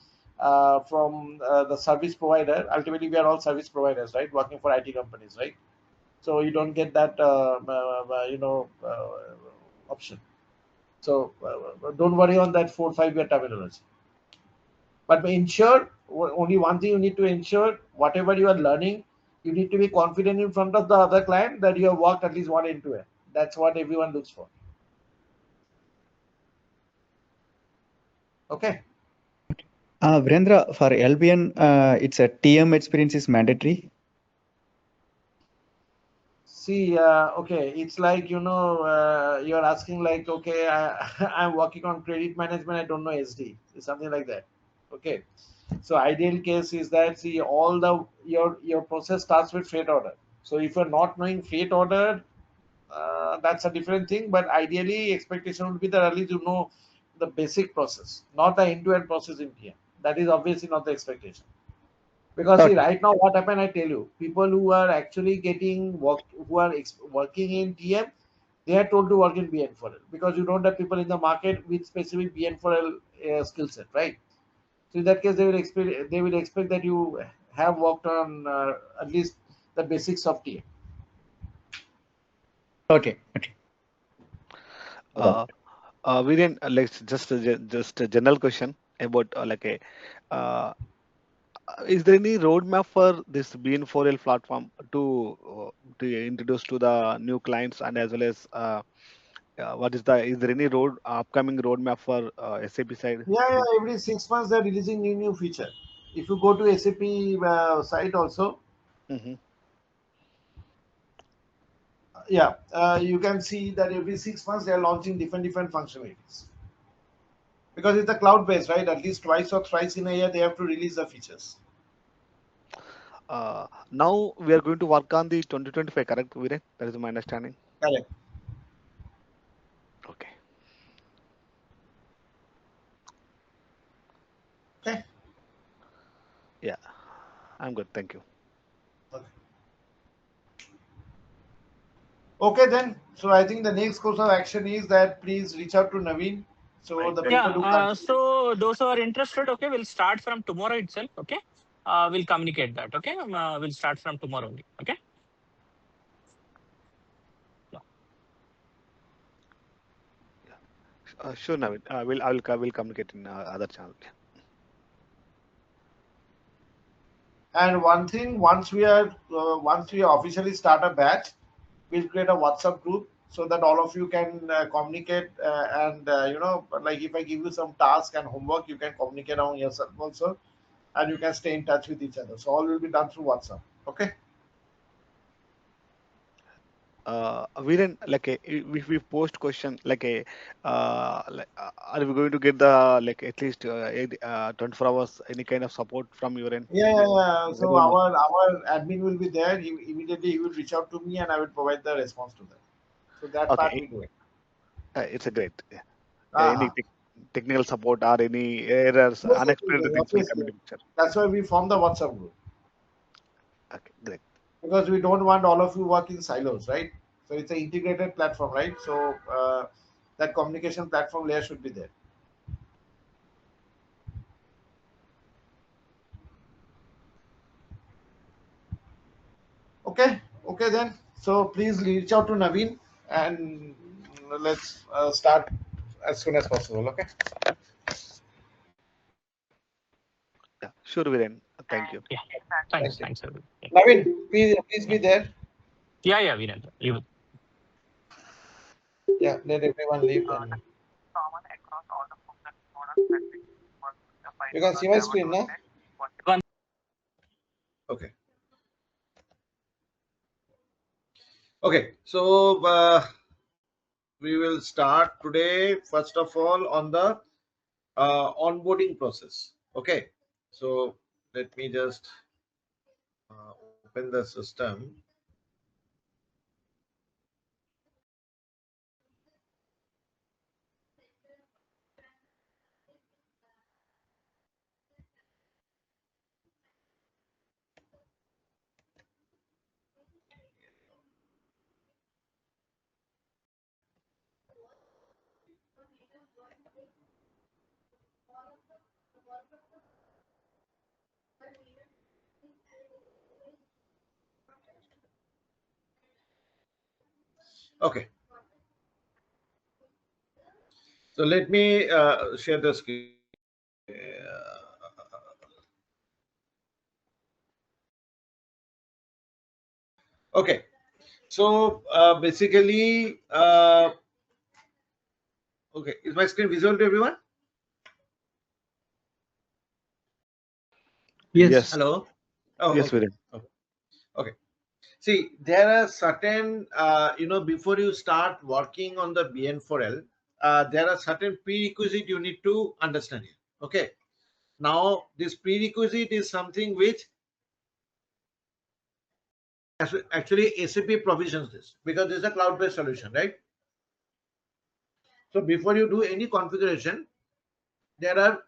from the service provider. Ultimately, we are all service providers, right? Working for IT companies, right? So you don't get that option. So don't worry on that 4 5 year terminology. But ensure only one thing you need to ensure whatever you are learning, you need to be confident in front of the other client that you have worked at least one end to end. That's what everyone looks for. Okay. Virendra, for LBN, it's a TM experience is mandatory. See, okay, it's like you're asking like, okay, I'm working on credit management. I don't know SD. It's something like that. Okay. So ideal case is that see all the your process starts with freight order. So if you're not knowing freight order, that's a different thing. But ideally, expectation would be that at least you know the basic process, not the end-to-end process in TM. That is obviously not the expectation. Because see, Okay. right now, what happened? I tell you, people who are actually getting work, who are working in TM, they are told to work in BN4L because you don't have people in the market with specific BN4L skill set, right? So in that case, they will expect that you have worked on at least the basics of TM. Okay. Viren, let's just a general question about uh, is there any roadmap for this BN4L platform to introduce to the new clients, and as well as what is there any upcoming roadmap for SAP side? Yeah, every 6 months they're releasing new feature. If you go to SAP site also, Mm-hmm. you can see that every 6 months they are launching different functionalities. Because it's a cloud based, right? At least twice or thrice in a year they have to release the features. Now we are going to work on the 2025, correct, Viren? That is my understanding. Correct. Okay. Okay. Yeah, I'm good. Thank you. Okay then. So I think the next course of action is that please reach out to Naveen. So the people who Yeah. contribute. So those who are interested, okay, we'll start from tomorrow itself. Okay. We'll communicate that. Okay. We'll start from tomorrow only. Okay. Sure, Naveen. I will communicate in other channel. And one thing, once we officially start a batch, we'll create a WhatsApp group so that all of you can communicate and like if I give you some task and homework, you can communicate among yourself also, and you can stay in touch with each other. So all will be done through WhatsApp. Okay. Viren, if we post question are we going to get the at least 24 hours any kind of support from your end? Yeah. I So don't know. our admin will be there. Immediately he will reach out to me and I will provide the response to that. So that part Okay, we do it. it's a great. Yeah. Any Uh-huh. technical support or any errors, Yes, unexpected things will come obviously. into picture. That's why we form the WhatsApp group. Okay, great. Because we don't want all of you work in silos, right? So it's an integrated platform, right? So that communication platform layer should be there. Okay then. So please reach out to Naveen and let's start as soon as possible. Okay. Yeah, sure, Viren. Thank you. Yeah. Thanks. Thank you. Thanks, everyone. Yeah. Naveen, please be there. Yeah. Virendra. You. Yeah, let everyone leave then. You can see my screen now. Okay. Okay. So we will start today first of all on the onboarding process. Okay. So let me just open the system. Okay. So let me share the screen. Okay. So basically, okay, is my screen visible to everyone? Yes. Hello. Oh, Yes, okay. Viren. Okay. See, there are certain, before you start working on the BN4L, there are certain prerequisite you need to understand here. Okay. Now, this prerequisite is something which actually SAP provisions this because this is a cloud-based solution, right? So before you do any configuration, there are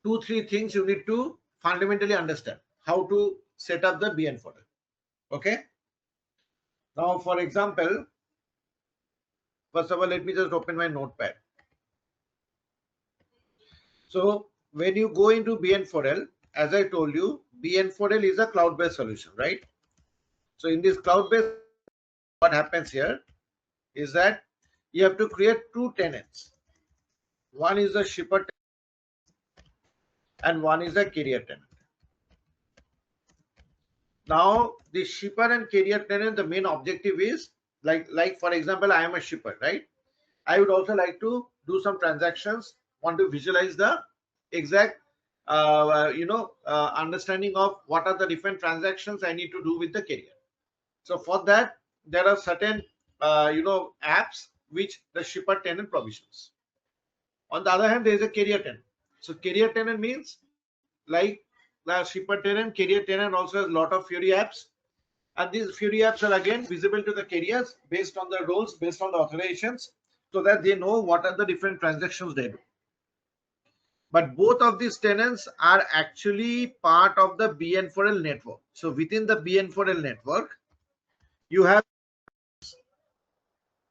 2-3 things you need to fundamentally understand how to set up the BN4L. Okay. Now, for example, first of all, let me just open my notepad. So when you go into BN4L, as I told you, BN4L is a cloud-based solution, right? So in this cloud-based, what happens here is that you have to create two tenants. One is the shipper tenant and one is the carrier tenant. Now the shipper and carrier tenant, the main objective is like for example, I am a shipper, right? I would also like to do some transactions, want to visualize the exact understanding of what are the different transactions I need to do with the carrier. So for that, there are certain apps which the shipper tenant provisions. On the other hand, there is a carrier tenant. So carrier tenant means like the shipper tenant, carrier tenant also has a lot of Fury apps. And these Fury apps are again visible to the carriers based on the roles, based on the authorizations, so that they know what are the different transactions they do. But both of these tenants are actually part of the BN4L network. So within the BN4L network, you have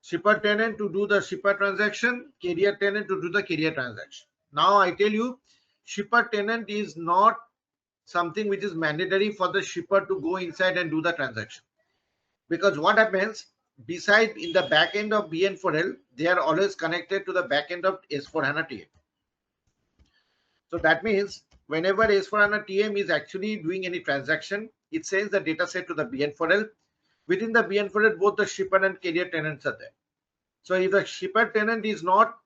shipper tenant to do the shipper transaction, carrier tenant to do the carrier transaction. Now I tell you, shipper tenant is not something which is mandatory for the shipper to go inside and do the transaction. Because what happens, beside in the back end of BN4L, they are always connected to the back end of S4HANA TM. So that means whenever S4HANA TM is actually doing any transaction, it sends the data set to the BN4L. Within the BN4L, both the shipper and carrier tenants are there. So if the shipper tenant is not,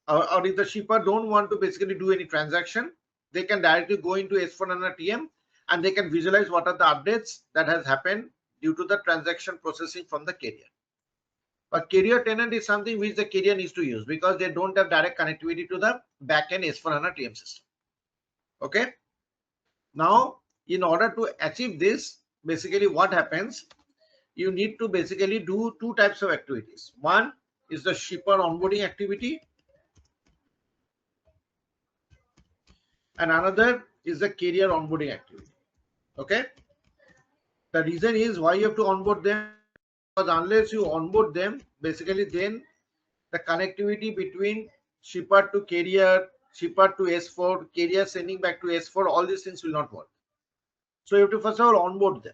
or if the shipper don't want to basically do any transaction, they can directly go into S4HANA TM and they can visualize what are the updates that has happened due to the transaction processing from the carrier. But carrier tenant is something which the carrier needs to use because they don't have direct connectivity to the backend S4HANA TM system. Okay. Now, in order to achieve this, basically what happens, you need to basically do two types of activities. One is the shipper onboarding activity, and another is the carrier onboarding activity. Okay. The reason is why you have to onboard them, because unless you onboard them, basically then the connectivity between shipper to carrier, shipper to S4, carrier sending back to S4, all these things will not work. So you have to first of all onboard them.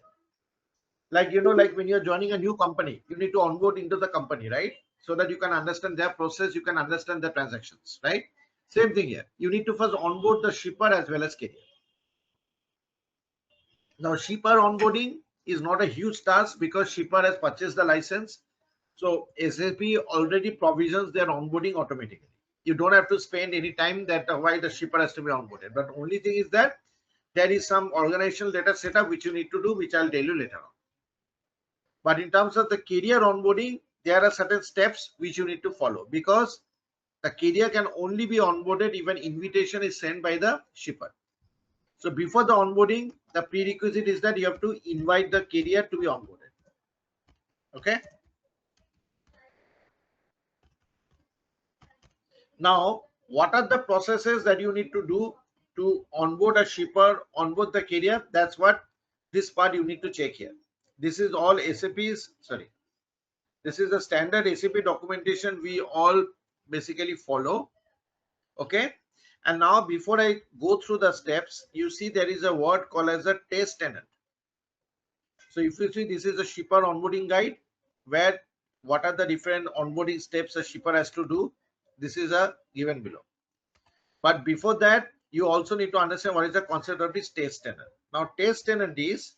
Like, like when you're joining a new company, you need to onboard into the company, right? So that you can understand their process, you can understand the transactions, right? Same thing here. You need to first onboard the shipper as well as carrier. Now, shipper onboarding is not a huge task because shipper has purchased the license. So SAP already provisions their onboarding automatically. You don't have to spend any time that why the shipper has to be onboarded. But only thing is that there is some organizational data setup which you need to do, which I'll tell you later on. But in terms of the carrier onboarding, there are certain steps which you need to follow because the carrier can only be onboarded if an invitation is sent by the shipper. So before the onboarding, the prerequisite is that you have to invite the carrier to be onboarded. Okay. Now, what are the processes that you need to do to onboard a shipper, onboard the carrier? That's what this part you need to check here. This is all SAP's, sorry. This is the standard SAP documentation we all basically follow. Okay. And now before I go through the steps, you see there is a word called as a test tenant. So if you see, this is a shipper onboarding guide where what are the different onboarding steps a shipper has to do. This is a given below. But before that, you also need to understand what is the concept of this test tenant. Now, test tenant is,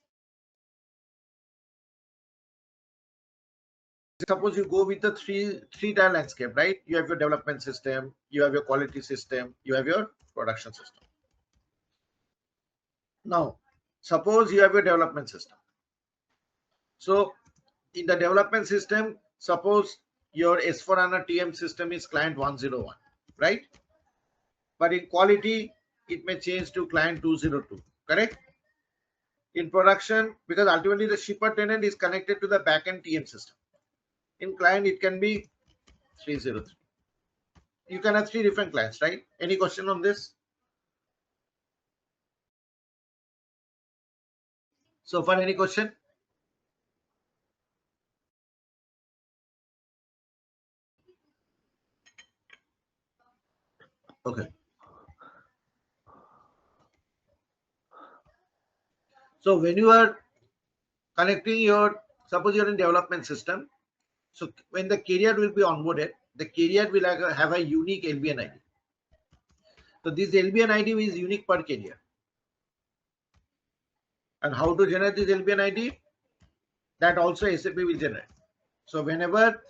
suppose you go with the three-tier landscape, right? You have your development system, you have your quality system, you have your production system. Now, suppose you have your development system. So in the development system, suppose your S4HANA TM system is client 101, right? But in quality, it may change to client 202, correct? In production, because ultimately the shipper tenant is connected to the backend TM system. In client, it can be 303. You can have three different clients, right? Any question on this? So far, any question? Okay. So when you are connecting your, suppose you're in development system, so when the carrier will be onboarded, the carrier will have a unique LBN ID. So this LBN ID is unique per carrier. And how to generate this LBN ID? That also SAP will generate. So whenever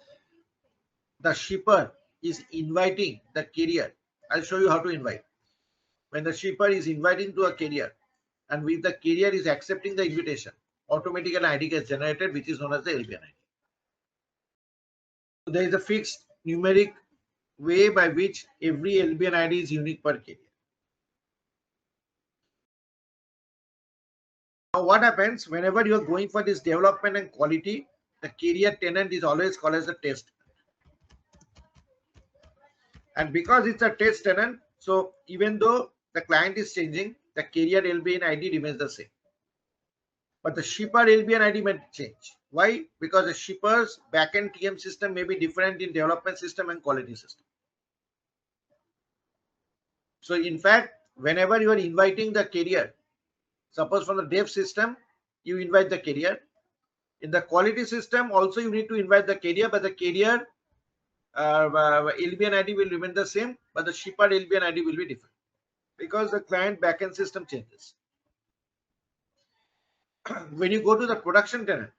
the shipper is inviting the carrier, I'll show you how to invite. When the shipper is inviting to a carrier, and if the carrier is accepting the invitation, automatically an ID gets generated, which is known as the LBN ID. So there is a fixed numeric way by which every LBN ID is unique per carrier. Now what happens whenever you are going for this development and quality, the carrier tenant is always called as the test. And because it's a test tenant, so even though the client is changing, the carrier LBN ID remains the same. But the shipper LBN ID may change. Why? Because the shipper's backend TM system may be different in development system and quality system. So in fact, whenever you are inviting the carrier, suppose from the dev system, you invite the carrier. In the quality system, also you need to invite the carrier, but the carrier LBN ID will remain the same, but the shipper LBN ID will be different because the client backend system changes. When you go to the production tenant,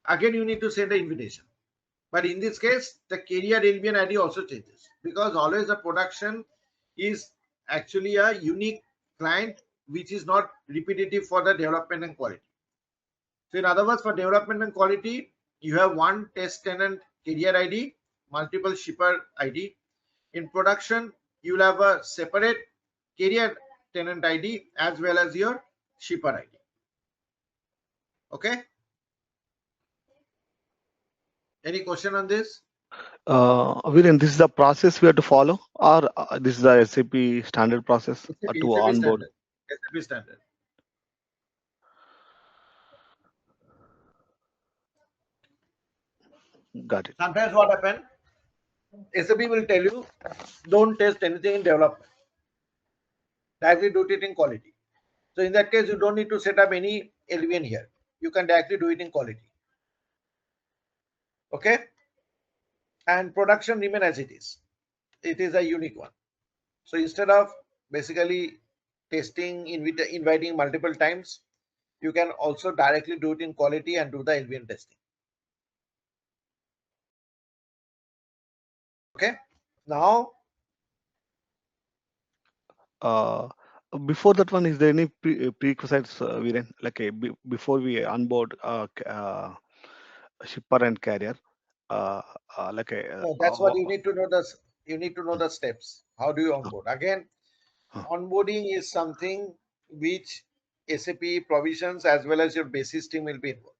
again you need to send the invitation. But in this case, the carrier LBN ID also changes because always the production is actually a unique client which is not repetitive for the development and quality. So in other words, for development and quality, you have one test tenant carrier ID, multiple shipper ID. In production, you will have a separate carrier tenant ID as well as your shipper ID. Okay. Any question on this? Viren, this is the process we have to follow, or this is the SAP standard process to SAP onboard? standard. SAP standard. Got it. Sometimes what happens, SAP will tell you, don't test anything in development. Directly do it in quality. So in that case, you don't need to set up any LBN here. You can directly do it in quality. Okay. And production remain as it is. It is a unique one. So instead of basically testing, inviting multiple times, you can also directly do it in quality and do the LBN testing. Okay. Now, before that one, is there any prerequisites, Viren? Like before we onboard shipper and carrier, no, that's what you need to know. You need to know the steps. How do you onboard? Again, onboarding is something which SAP provisions as well as your basis team will be involved.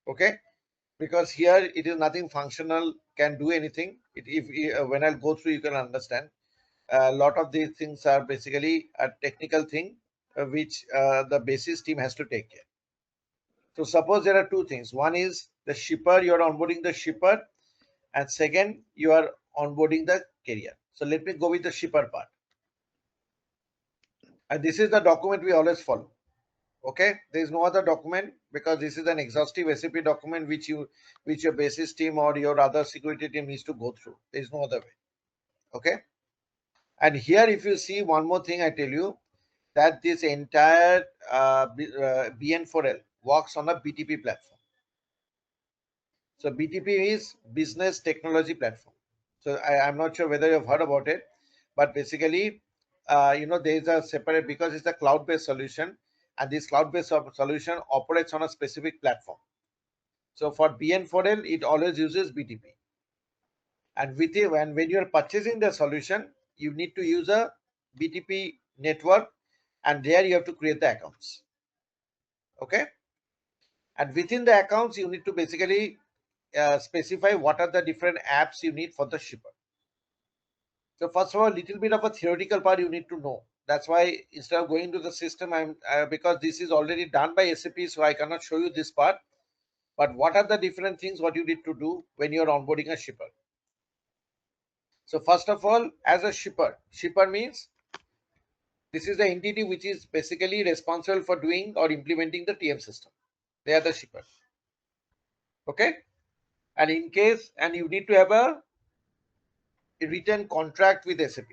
Okay, because here it is nothing functional can do anything. When I'll go through, you can understand. A lot of these things are basically a technical thing which the basis team has to take care. So suppose there are two things. One is the shipper, you are onboarding the shipper, and second, you are onboarding the carrier. So let me go with the shipper part. And this is the document we always follow. Okay, there is no other document because this is an exhaustive SAP document which your basis team or your other security team needs to go through. There is no other way. Okay, and here if you see one more thing, I tell you that this entire BN4L works on a BTP platform. So BTP is Business Technology Platform. So I'm not sure whether you've heard about it, but basically, there is a separate, because it's a cloud-based solution, and this cloud-based solution operates on a specific platform. So for BN4L, it always uses BTP. And with it, when you are purchasing the solution, you need to use a BTP network, and there you have to create the accounts. Okay. And within the accounts, you need to basically specify what are the different apps you need for the shipper. So first of all, a little bit of a theoretical part you need to know. That's why instead of going to the system, because this is already done by SAP, so I cannot show you this part. But what are the different things what you need to do when you're onboarding a shipper? So first of all, as a shipper means This is the entity which is basically responsible for doing or implementing the TM system. They are the shipper. Okay. And in case, and you need to have a written contract with SAP.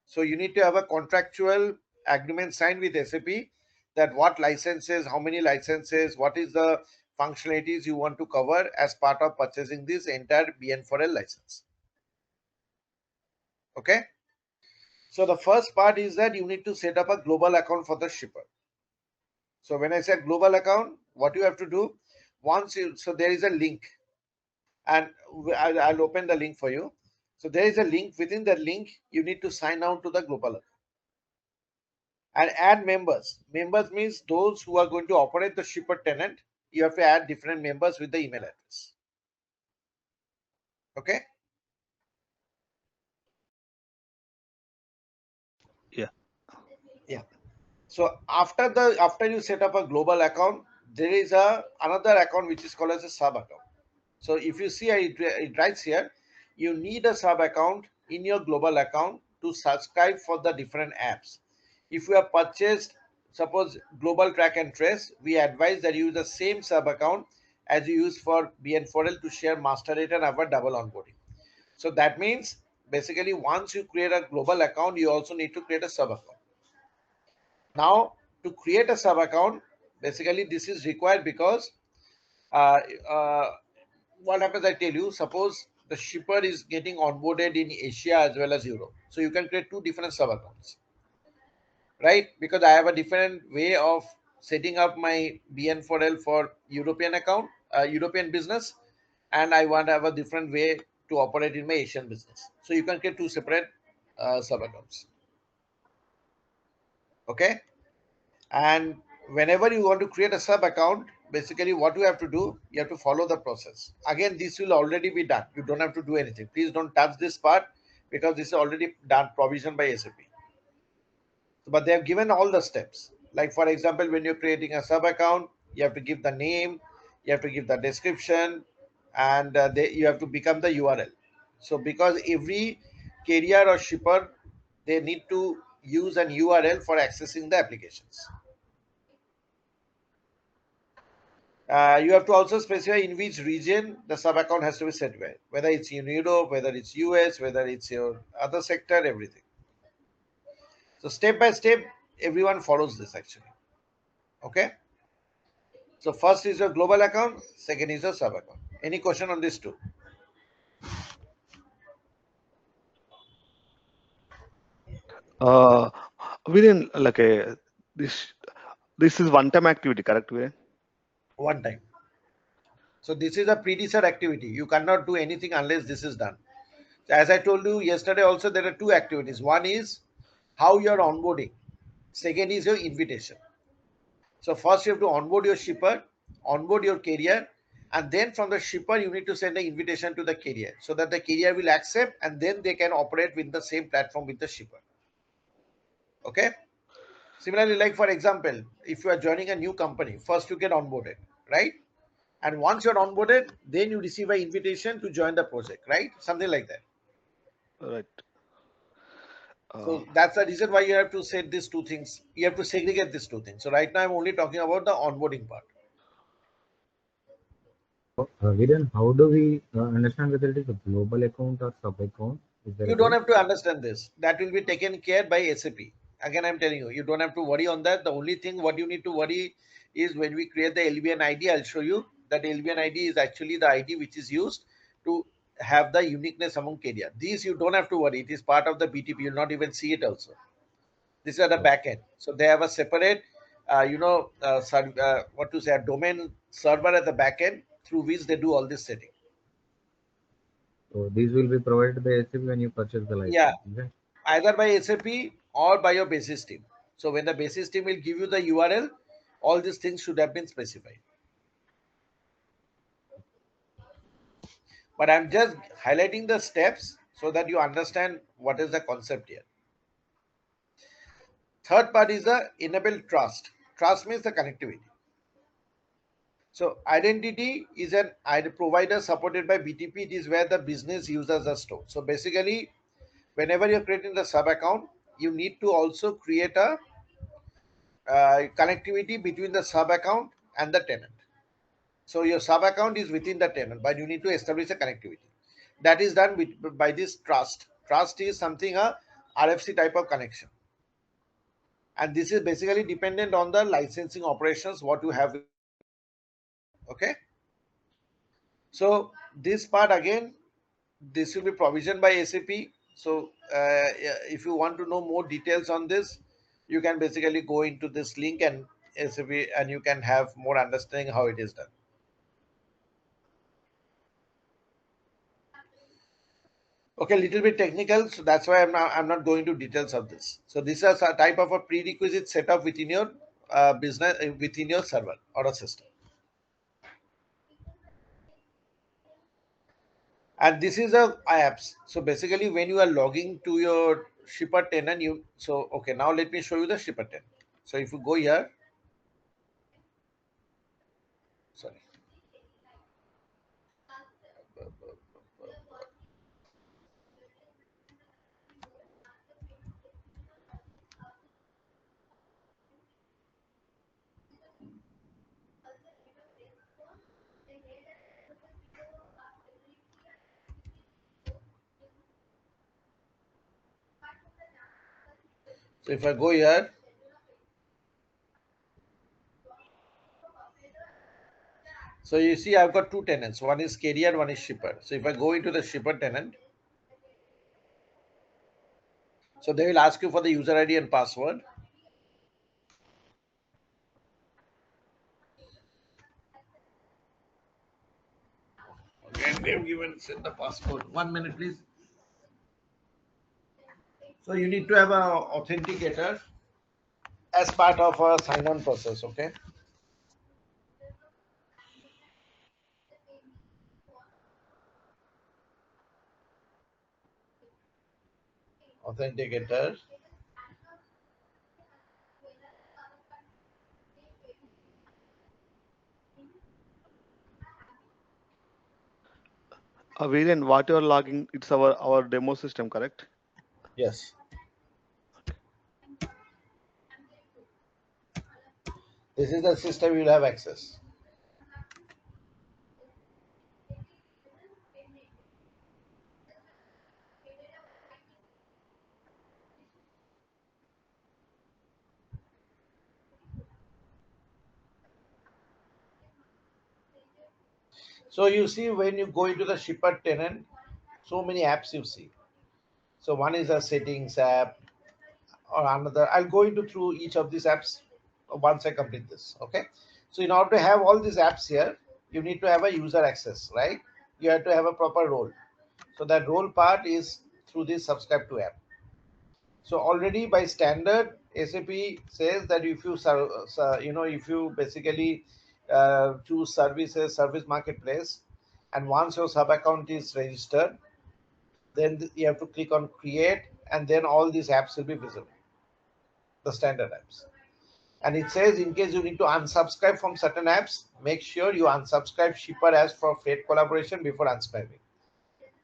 So you need to have a contractual agreement signed with SAP that what licenses, how many licenses, what is the functionalities you want to cover as part of purchasing this entire BN4L license. Okay. So the first part is that you need to set up a global account for the shipper. So when I say global account, what you have to do once you, so there is a link, and I'll open the link for you. So there is a link. Within that link, you need to sign on to the global account and add members. Members means those who are going to operate the shipper tenant. You have to add different members with the email address. Okay. Yeah. Yeah. So after you set up a global account, there is another account which is called as a sub account. So if you see it writes here, you need a sub account in your global account to subscribe for the different apps. If you have purchased, suppose global track and trace, we advise that you use the same sub account as you use for BN4L to share master data and have a double onboarding. So that means basically once you create a global account, you also need to create a sub account. Now to create a sub account, basically this is required because what happens, I tell you, suppose the shipper is getting onboarded in Asia as well as Europe. So you can create two different sub accounts, right? Because I have a different way of setting up my BN4L for European account, European business, and I want to have a different way to operate in my Asian business. So you can create two separate sub accounts. Okay. And whenever you want to create a sub account, basically what you have to do, you have to follow the process. Again, this will already be done. You don't have to do anything. Please don't touch this part because this is already done, provision by SAP. But they have given all the steps. Like for example, when you're creating a sub account, you have to give the name, you have to give the description, and you have to become the URL. So because every carrier or shipper, they need to use an URL for accessing the applications. You have to also specify in which region the sub account has to be set by, whether it's in Europe, whether it's US, whether it's your other sector, everything. So step by step, everyone follows this actually. Okay. So first is your global account, second is your sub account. Any question on this too? Within like a this is one-time activity, correct? Viren? One time. So this is a pre-decide activity. You cannot do anything unless this is done. As I told you yesterday also, there are two activities. One is how you are onboarding. Second is your invitation. So first you have to onboard your shipper, onboard your carrier, and then from the shipper you need to send an invitation to the carrier so that the carrier will accept, and then they can operate with the same platform with the shipper. Okay. Similarly, like for example, if you are joining a new company, first you get onboarded, right? And once you're onboarded, then you receive an invitation to join the project, right? Something like that. Right. So that's the reason why you have to set these two things. You have to segregate these two things. So right now I'm only talking about the onboarding part. Viren, how do we understand whether it is a global account or sub account? Is there a You don't way? have to understand this. That will be taken care by SAP. Again, I'm telling you, you don't have to worry on that. The only thing what you need to worry is when we create the LBN ID, I'll show you that LBN ID is actually the ID which is used to have the uniqueness among carrier. These you don't have to worry. It is part of the BTP. You'll not even see it also. These are the back end. So they have a separate, what to say, a domain server at the back end through which they do all this setting. So these will be provided by SAP when you purchase the license. Yeah, Okay? either by SAP or by your basis team. So when the basis team will give you the URL, all these things should have been specified. But I'm just highlighting the steps so that you understand what is the concept here. Third part is the enable trust. Trust means the connectivity. So identity is an ID provider supported by BTP. It is where the business users are stored. So basically, whenever you're creating the sub account, you need to also create a connectivity between the sub account and the tenant. So your sub account is within the tenant, but you need to establish a connectivity. That is done by this trust. Trust is something a RFC type of connection, and this is basically dependent on the licensing operations what you have. Okay. So this part again, this will be provisioned by SAP. So if you want to know more details on this, you can basically go into this link and SAP, and you can have more understanding how it is done. Okay, little bit technical, so that's why I'm not going to details of this. So this is a type of a prerequisite setup within your business, within your server or a system. And this is a apps. So basically when you are logging to your shipper tenant, okay, now let me show you the shipper tenant. So if you go here, sorry. So if I go here, so you see I've got two tenants. One is carrier, one is shipper. So if I go into the shipper tenant, so they will ask you for the user ID and password. Again, they've given send the password. 1 minute, please. So you need to have an authenticator as part of a sign-on process. Okay. Authenticator. Viren, what you are logging, it's our demo system, correct? Yes. This is the system you will have access. So you see when you go into the shipper tenant, so many apps you see. So one is a settings app or another. I'll go into through each of these apps once I complete this. Okay. So in order to have all these apps here, you need to have a user access, right? You have to have a proper role. So that role part is through this subscribe to app. So already by standard, SAP says that if you if you basically choose service marketplace, and once your sub account is registered, then you have to click on create, and then all these apps will be visible, the standard apps. And it says in case you need to unsubscribe from certain apps, make sure you unsubscribe shipper as for freight collaboration before unsubscribing.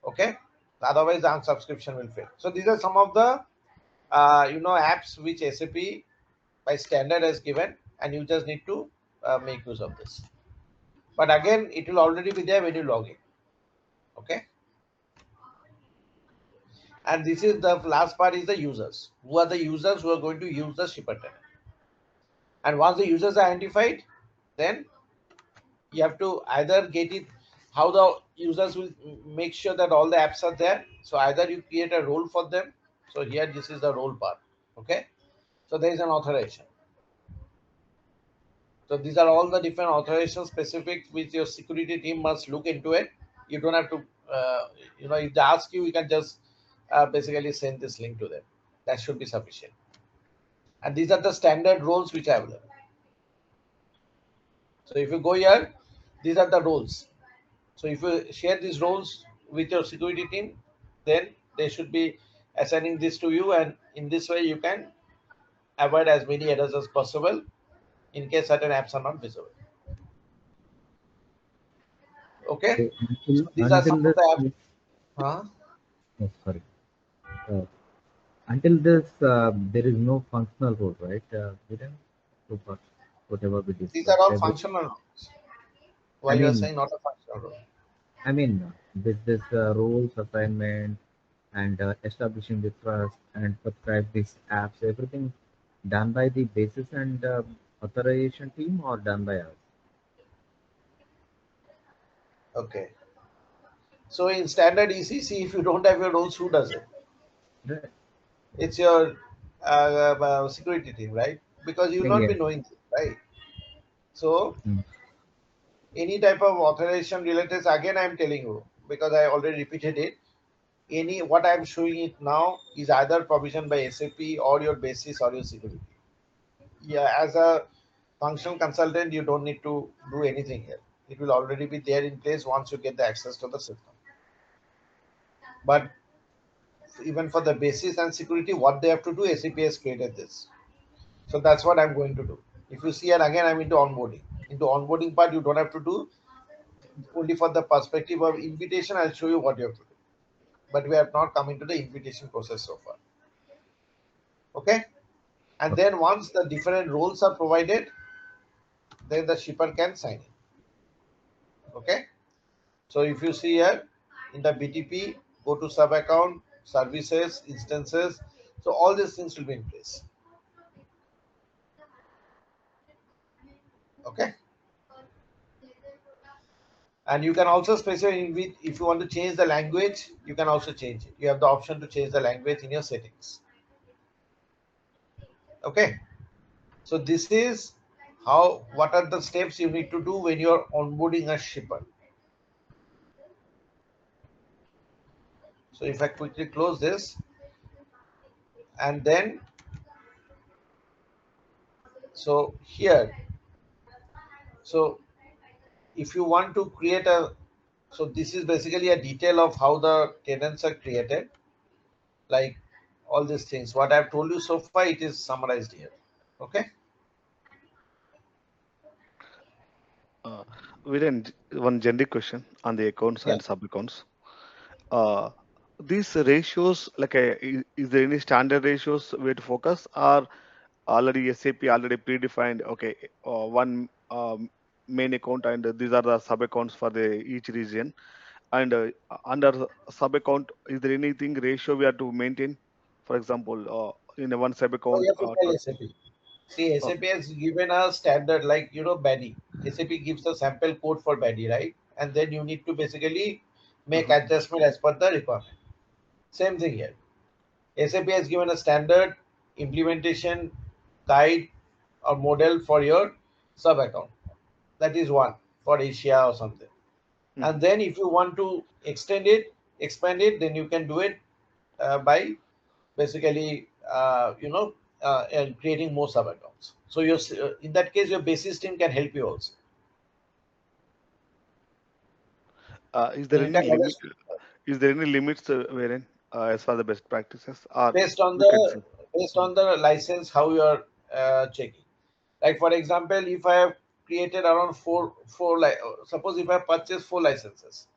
Okay, otherwise the unsubscription will fail. So these are some of the apps which SAP by standard has given, and you just need to make use of this. But again, it will already be there when you log in. Okay. And this is the last part, is the users. Who are the users who are going to use the shipper tenant? And once the users are identified, then you have to either get it, how the users will make sure that all the apps are there. So either you create a role for them. So here, this is the role part. Okay. So there is an authorization. So these are all the different authorization specifics which your security team must look into it. You don't have to, if they ask you, you can just basically send this link to them. That should be sufficient. And these are the standard roles which I have learned. So if you go here, these are the roles. So if you share these roles with your security team, then they should be assigning this to you. And in this way, you can avoid as many errors as possible in case certain apps are not visible. Okay. So These are some of the apps. oh, sorry. Until this, there is no functional role, right? Viren? So far, whatever we These are discussed, all every, functional roles. I Why you are mean, saying not a functional role? this roles assignment and establishing the trust and subscribe these apps, everything done by the basis and authorization team or done by us. Okay. So in standard ECC, if you don't have your roles, who does it? Right. It's your security team, right? Because you will not be Yes. knowing this, right? So Mm. any type of authorization related, again I'm telling you, because I already repeated it, any what I'm showing it now is either provisioned by SAP or your basis or your security. Yeah, as a functional consultant, you don't need to do anything here. It will already be there in place once you get the access to the system. But even for the basis and security, what they have to do, SAP has created this. So that's what I'm going to do. If you see, and again, I'm into onboarding. Into onboarding part, you don't have to do only for the perspective of invitation. I'll show you what you have to do. But we have not come into the invitation process so far. Okay. And then once the different roles are provided, then the shipper can sign in. Okay. So if you see here in the BTP, go to sub account, services, instances. So all these things will be in place. Okay. And you can also specify if you want to change the language, you can also change it. You have the option to change the language in your settings. Okay. So this is what are the steps you need to do when you're onboarding a shipper. So if I quickly close this, and then so here, so if you want to create so this is basically a detail of how the tenants are created, like all these things. What I've told you so far, it is summarized here. Okay. Uh, Viren, one generic question on the accounts Yeah. and sub accounts. Uh, these ratios, like, is there any standard ratios where to focus, or already SAP already predefined? Okay, one main account, and these are the sub accounts for the each region. And under sub account, is there anything ratio we have to maintain? For example, in a one sub So account, you have to tell SAP. See, SAP okay. has given a standard, like BADI. SAP gives a sample code for BADI, right? And then you need to basically make Mhm. adjustment as per the requirement. Same thing here. SAP has given a standard implementation guide or model for your sub account. That is one for Asia or something. And Mhm. then if you want to expand it, then you can do it by basically creating more sub accounts. So in that case, your basis team can help you also. Is So there you any can limit? Is there any limits wherein, as far the best practices, or based on we can the see? based Mhm. on the license how you are checking. Like for example, if I have created around suppose if I have purchased 4 licenses,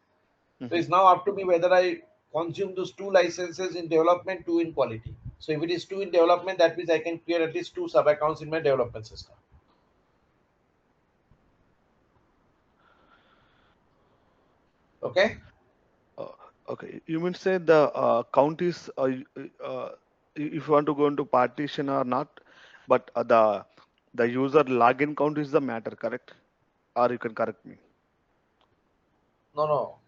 so Mhm. it's now up to me whether I consume those 2 licenses in development, 2 in quality. So if it is 2 in development, that means I can create at least 2 sub accounts in my development system. Okay. Uh, okay, you mean say the count is, if you want to go into partition or not, but the user login count is the matter, correct? Or you can correct me. No, no.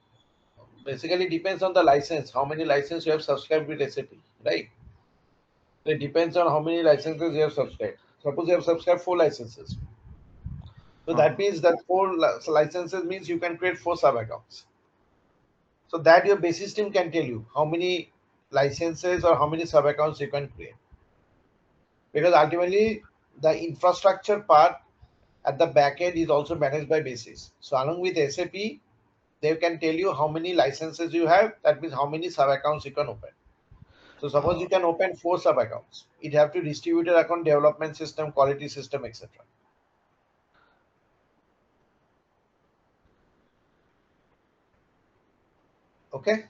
Basically, depends on the license. How many licenses you have subscribed with SAP, right? So it depends on how many licenses you have subscribed. Suppose you have subscribed 4 licenses. So that Uh-huh. means that licenses means you can create 4 sub accounts. So that your basis team can tell you how many licenses or how many sub accounts you can create. Because ultimately, the infrastructure part at the back end is also managed by basis. So along with SAP, they can tell you how many licenses you have. That means how many sub accounts you can open. So suppose Uh, you can open 4 sub accounts. It have to distributed account, development system, quality system, etc. Okay.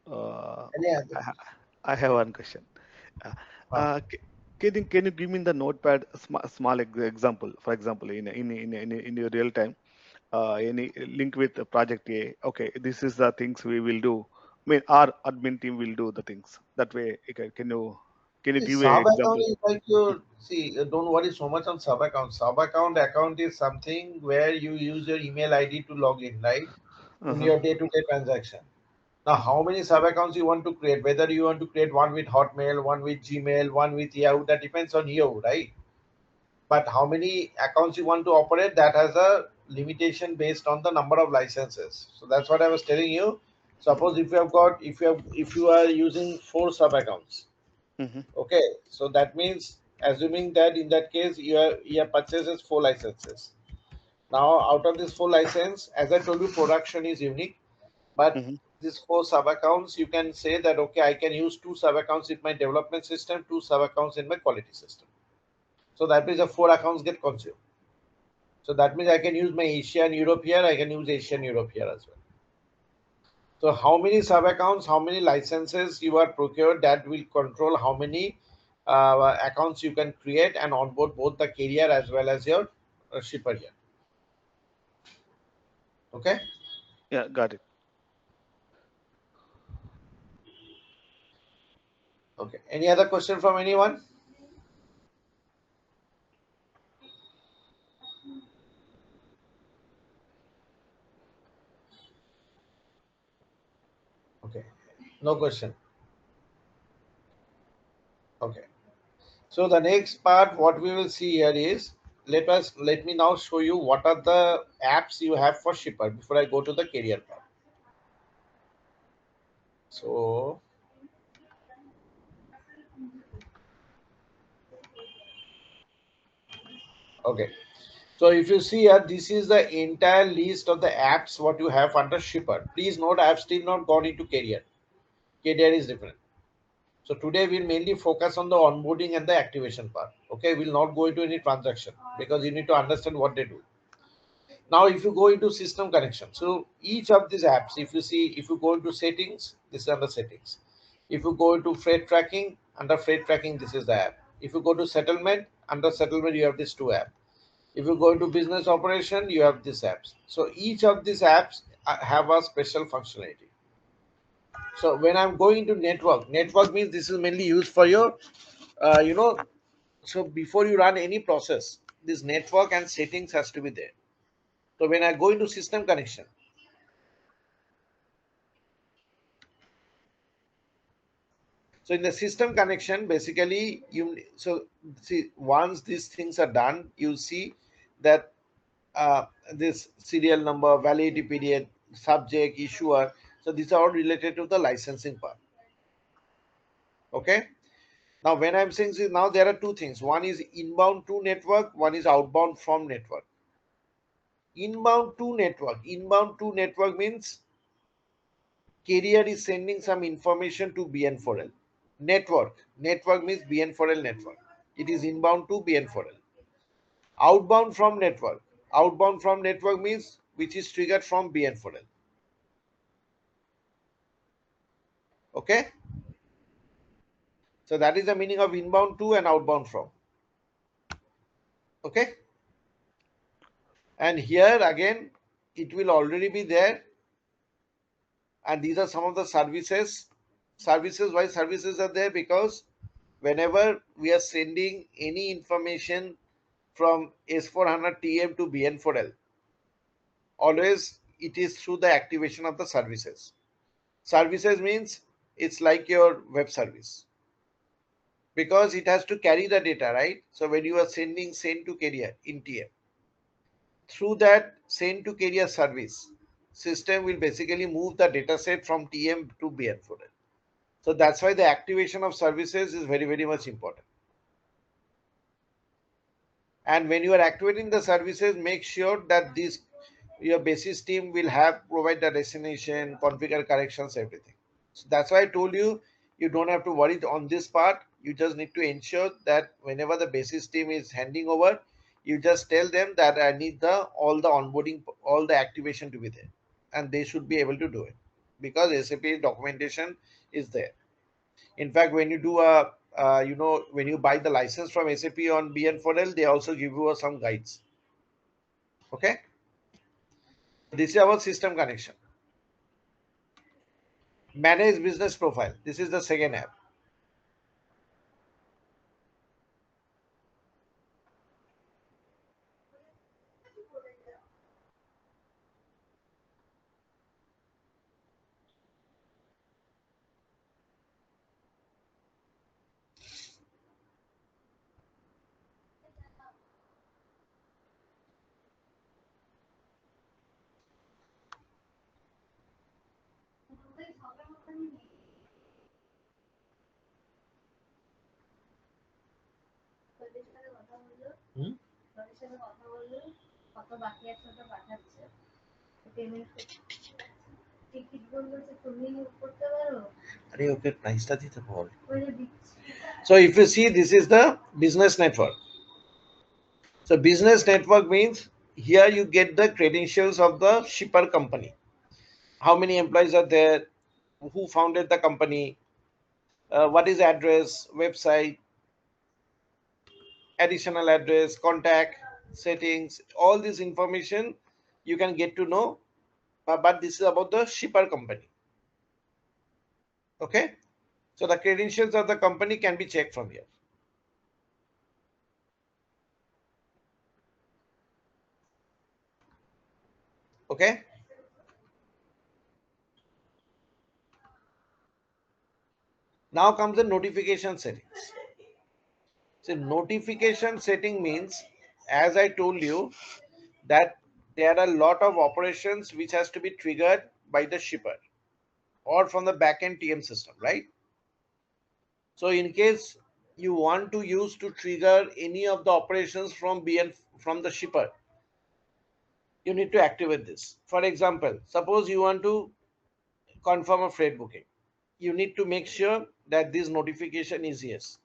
uh, Any I have one question. Uh, can you give me in the notepad a small example? For example, in your real time, any link with the project A. Okay, this is the things we will do. I mean, our admin team will do the things. That way, can you give a Sub account example? is like your see. Don't worry so much on sub account. Sub account is something where you use your email ID to log in, right? In Uh-huh. your day-to-day transaction. Now, how many sub accounts you want to create? Whether you want to create one with Hotmail, one with Gmail, one with Yahoo, that depends on you, right? But how many accounts you want to operate, that has a limitation based on the number of licenses. So that's what I was telling you. Suppose if you are using 4 sub accounts, Mm-hmm. okay, so that means assuming that in that case your purchases 4 licenses. Now out of this 4 license, as I told you, production is unique, but Mm-hmm. these 4 sub accounts, you can say that okay, I can use 2 sub accounts in my development system, 2 sub accounts in my quality system. So that means the 4 accounts get consumed. So that means I can use my Asian Europe here, I can use Asian Europe here as well. So how many sub accounts, how many licenses you are procured, that will control how many accounts you can create and onboard both the carrier as well as your shipper here. Okay. Yeah, got it. Okay. Any other question from anyone? Okay. No question. Okay. So the next part, what we will see here is, let me now show you what are the apps you have for shipper before I go to the carrier part. So okay. So if you see here, this is the entire list of the apps what you have under shipper. Please note, I have still not gone into carrier. Carrier is different. So today we'll mainly focus on the onboarding and the activation part. Okay, we'll not go into any transaction because you need to understand what they do. Now, if you go into system connection, so each of these apps, if you see, if you go into settings, this is under settings. If you go into freight tracking, under freight tracking, this is the app. If you go to settlement, under settlement, you have these 2 apps. If you go into business operation, you have these apps. So each of these apps have a special functionality. So when I'm going to network means this is mainly used for your, so before you run any process, this network and settings has to be there. So when I go into system connection, so in the system connection, basically so see, once these things are done, you see that this serial number, validity period, subject, issuer. So these are all related to the licensing part. Okay. Now when I'm saying this, now there are 2 things. One is inbound to network, one is outbound from network. Inbound to network means carrier is sending some information to BN4L. Network means BN4L network. It is inbound to BN4L. Outbound from network means which is triggered from BN4L. Okay. So that is the meaning of inbound to and outbound from. Okay. And here again, it will already be there. And these are some of the services. Why services are there? Because whenever we are sending any information from S4HANA TM to BN4L, always it is through the activation of the services. Services means it's like your web service because it has to carry the data, right? So when you are send to carrier in TM, through that send to carrier service, system will basically move the data set from TM to BN4L. So that's why the activation of services is very, very much important. And when you are activating the services, make sure that this your basis team will have provide the destination, configure corrections, everything. So that's why I told you, you don't have to worry on this part. You just need to ensure that whenever the basis team is handing over, you just tell them that I need all the onboarding, all the activation to be there, and they should be able to do it because SAP documentation is there. In fact, when you do when you buy the license from SAP on BN4L, they also give you some guides. Okay. This is our system connection. Manage business profile. This is the second app. So if you see, this is the business network. So business network means here you get the credentials of the shipper company. How many employees are there? Who founded the company? What is address, website, additional address, contact, settings, all this information you can get to know. But this is about the shipper company. Okay. So the credentials of the company can be checked from here. Okay. Now comes the notification settings. So notification setting means, as I told you, that there are a lot of operations which has to be triggered by the shipper or from the backend TM system, right? So in case you want to use to trigger any of the operations from from the shipper, you need to activate this. For example, suppose you want to confirm a freight booking. You need to make sure that this notification is yes.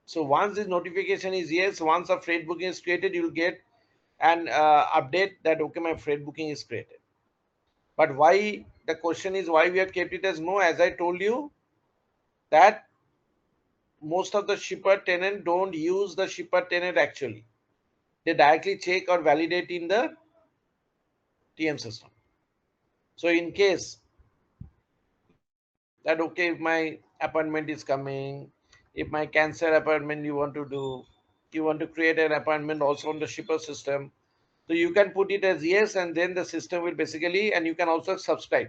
So once this notification is yes, once a freight booking is created, you'll get an update that okay, my freight booking is created. But why, the question is why we have kept it as no? As I told you, that most of the shipper tenant don't use the shipper tenant actually. They directly check or validate in the TM system. So in case that okay, if my appointment is coming, if my cancer appointment you want to do, you want to create an appointment also on the shipper system. So you can put it as yes, and then the system will basically, and you can also subscribe,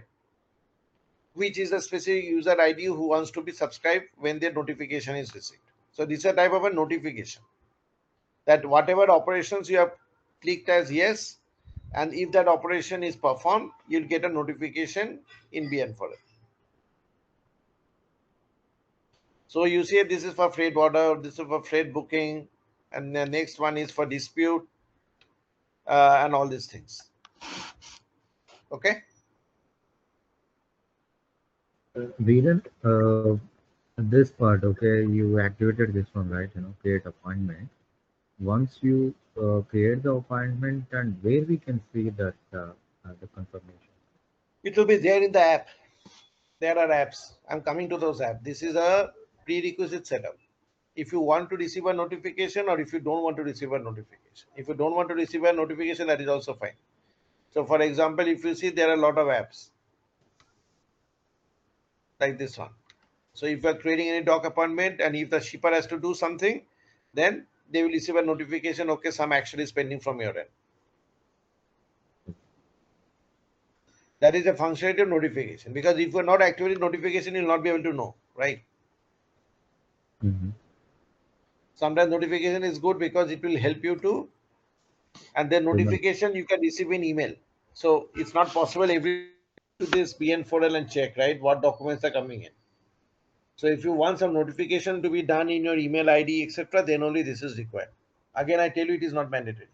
which is a specific user ID who wants to be subscribed when their notification is received. So this is a type of a notification that whatever operations you have clicked as yes, and if that operation is performed, you'll get a notification in BN4L. So you see this is for freight order, this is for freight booking, and the next one is for dispute and all these things. Okay. Veeran, this part, okay, you activated this one, right? Create appointment. Once you create the appointment, and where we can see that the confirmation. It will be there in the app. There are apps. I'm coming to those apps. This is a prerequisite setup. If you want to receive a notification or if you don't want to receive a notification. If you don't want to receive a notification, that is also fine. So for example, if you see there are a lot of apps like this one. So if you are creating any doc appointment and if the shipper has to do something, then they will receive a notification, okay, some action is pending from your end. That is a functionality of notification, because if you are not activating notification, you will not be able to know, right? Mm-hmm. Sometimes notification is good because it will help you to, and then notification you can receive in email. So it's not possible every to this BN4L and check, right, what documents are coming in. So if you want some notification to be done in your email ID, etc., then only this is required. Again, I tell you, it is not mandatory.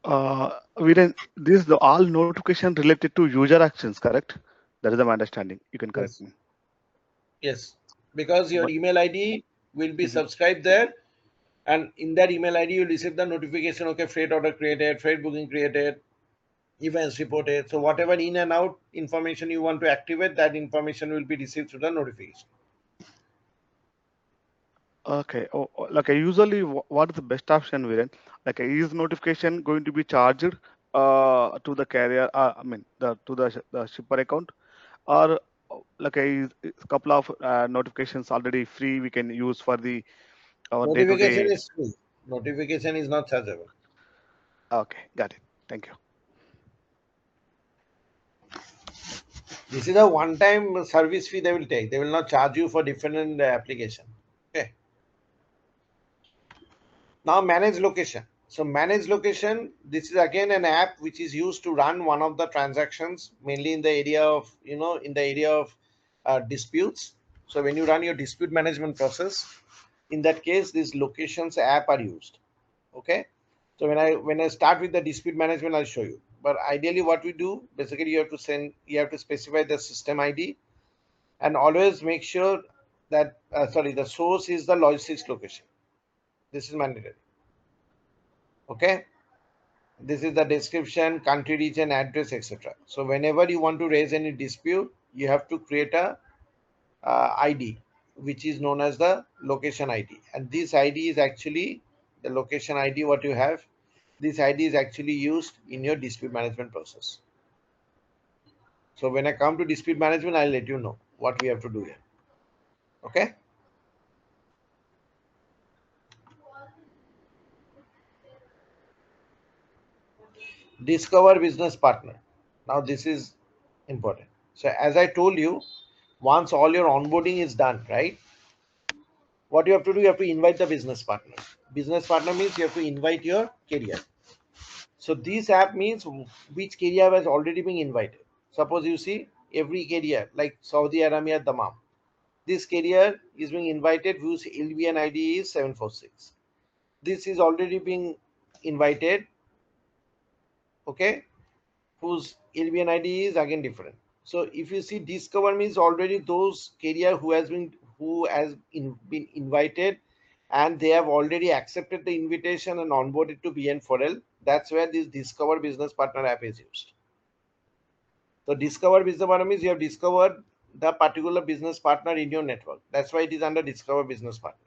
Viren, this is the all notification related to user actions, correct? That is my understanding. You can correct me. Yes, because your email ID will be subscribed there, and in that email ID, you'll receive the notification, okay, freight order created, freight booking created. events reported. So whatever in and out information you want to activate, that information will be received through the notification. Okay. Like usually, what is the best option, Viren? Like, is notification going to be charged to the carrier? I mean, the shipper account, or like a couple of notifications already free we can use for the our day to Notification day. is free. Notification is not chargeable. Okay, got it. Thank you. This is a one-time service fee they will take. They will not charge you for different application. Okay. Now manage location. So manage location, this is again an app which is used to run one of the transactions, mainly in the area of, disputes. So when you run your dispute management process, in that case, these locations app are used. Okay. So when I start with the dispute management, I'll show you. But ideally what we do, basically you have to specify the system ID and always make sure that, the source is the logistics location. This is mandatory. Okay. This is the description, country, region, address, etc. So whenever you want to raise any dispute, you have to create a ID, which is known as the location ID. And this ID is actually the location ID. What you have, this ID is actually used in your dispute management process. So when I come to dispute management, I'll let you know what we have to do here. Okay. Discover business partner. Now this is important. So as I told you, once all your onboarding is done, right? What you have to do, you have to invite the business partner. Business partner means you have to invite your carrier. So this app means which carrier has already been invited. Suppose you see every carrier like Saudi Arabia Dammam. This carrier is being invited whose LBN ID is 746. This is already being invited, okay, whose LBN ID is again different. So if you see discover means already those carrier been invited and they have already accepted the invitation and onboarded to BN4L. That's where this discover business partner app is used. So discover business partner means you have discovered the particular business partner in your network. That's why it is under discover business partner.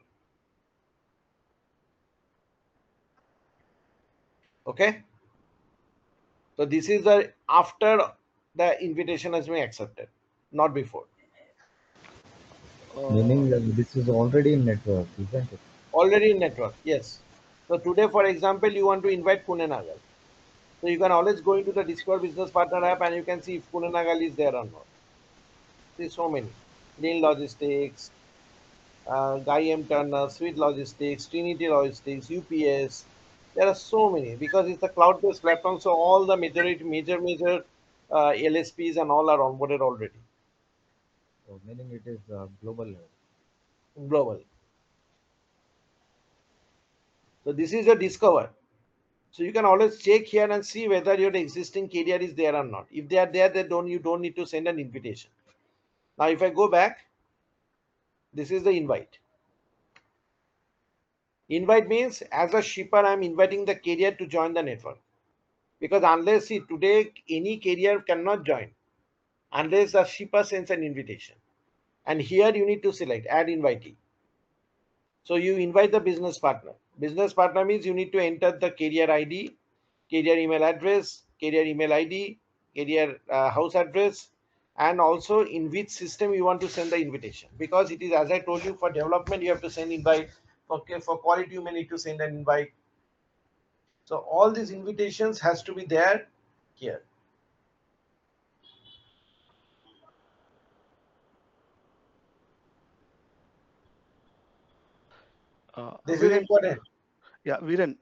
Okay. So this is the after the invitation has been accepted, not before. Meaning this is already in network, isn't it? Already in network, yes. So today, for example, you want to invite Pune Nagal. So you can always go into the Discover Business Partner app and you can see if Pune Nagal is there or not. There's so many. Green Logistics, Guy M. Turner, Sweet Logistics, Trinity Logistics, UPS. There are so many because it's a cloud-based platform. So all the major LSPs and all are onboarded already. So meaning it is global level. Global. So this is a Discover. So you can always check here and see whether your existing carrier is there or not. If they are there, then you don't need to send an invitation. Now, if I go back, this is the invite. Invite means as a shipper, I'm inviting the carrier to join the network. Because unless today any carrier cannot join unless the shipper sends an invitation. And here you need to select add invitee. So you invite the business partner. Business partner means you need to enter the carrier ID, carrier email address, carrier email ID, carrier house address, and also in which system you want to send the invitation. Because it is, as I told you, for development you have to send invite. Okay, for quality you may need to send an invite. So all these invitations has to be there here. This is Viren, important. yeah, Viren,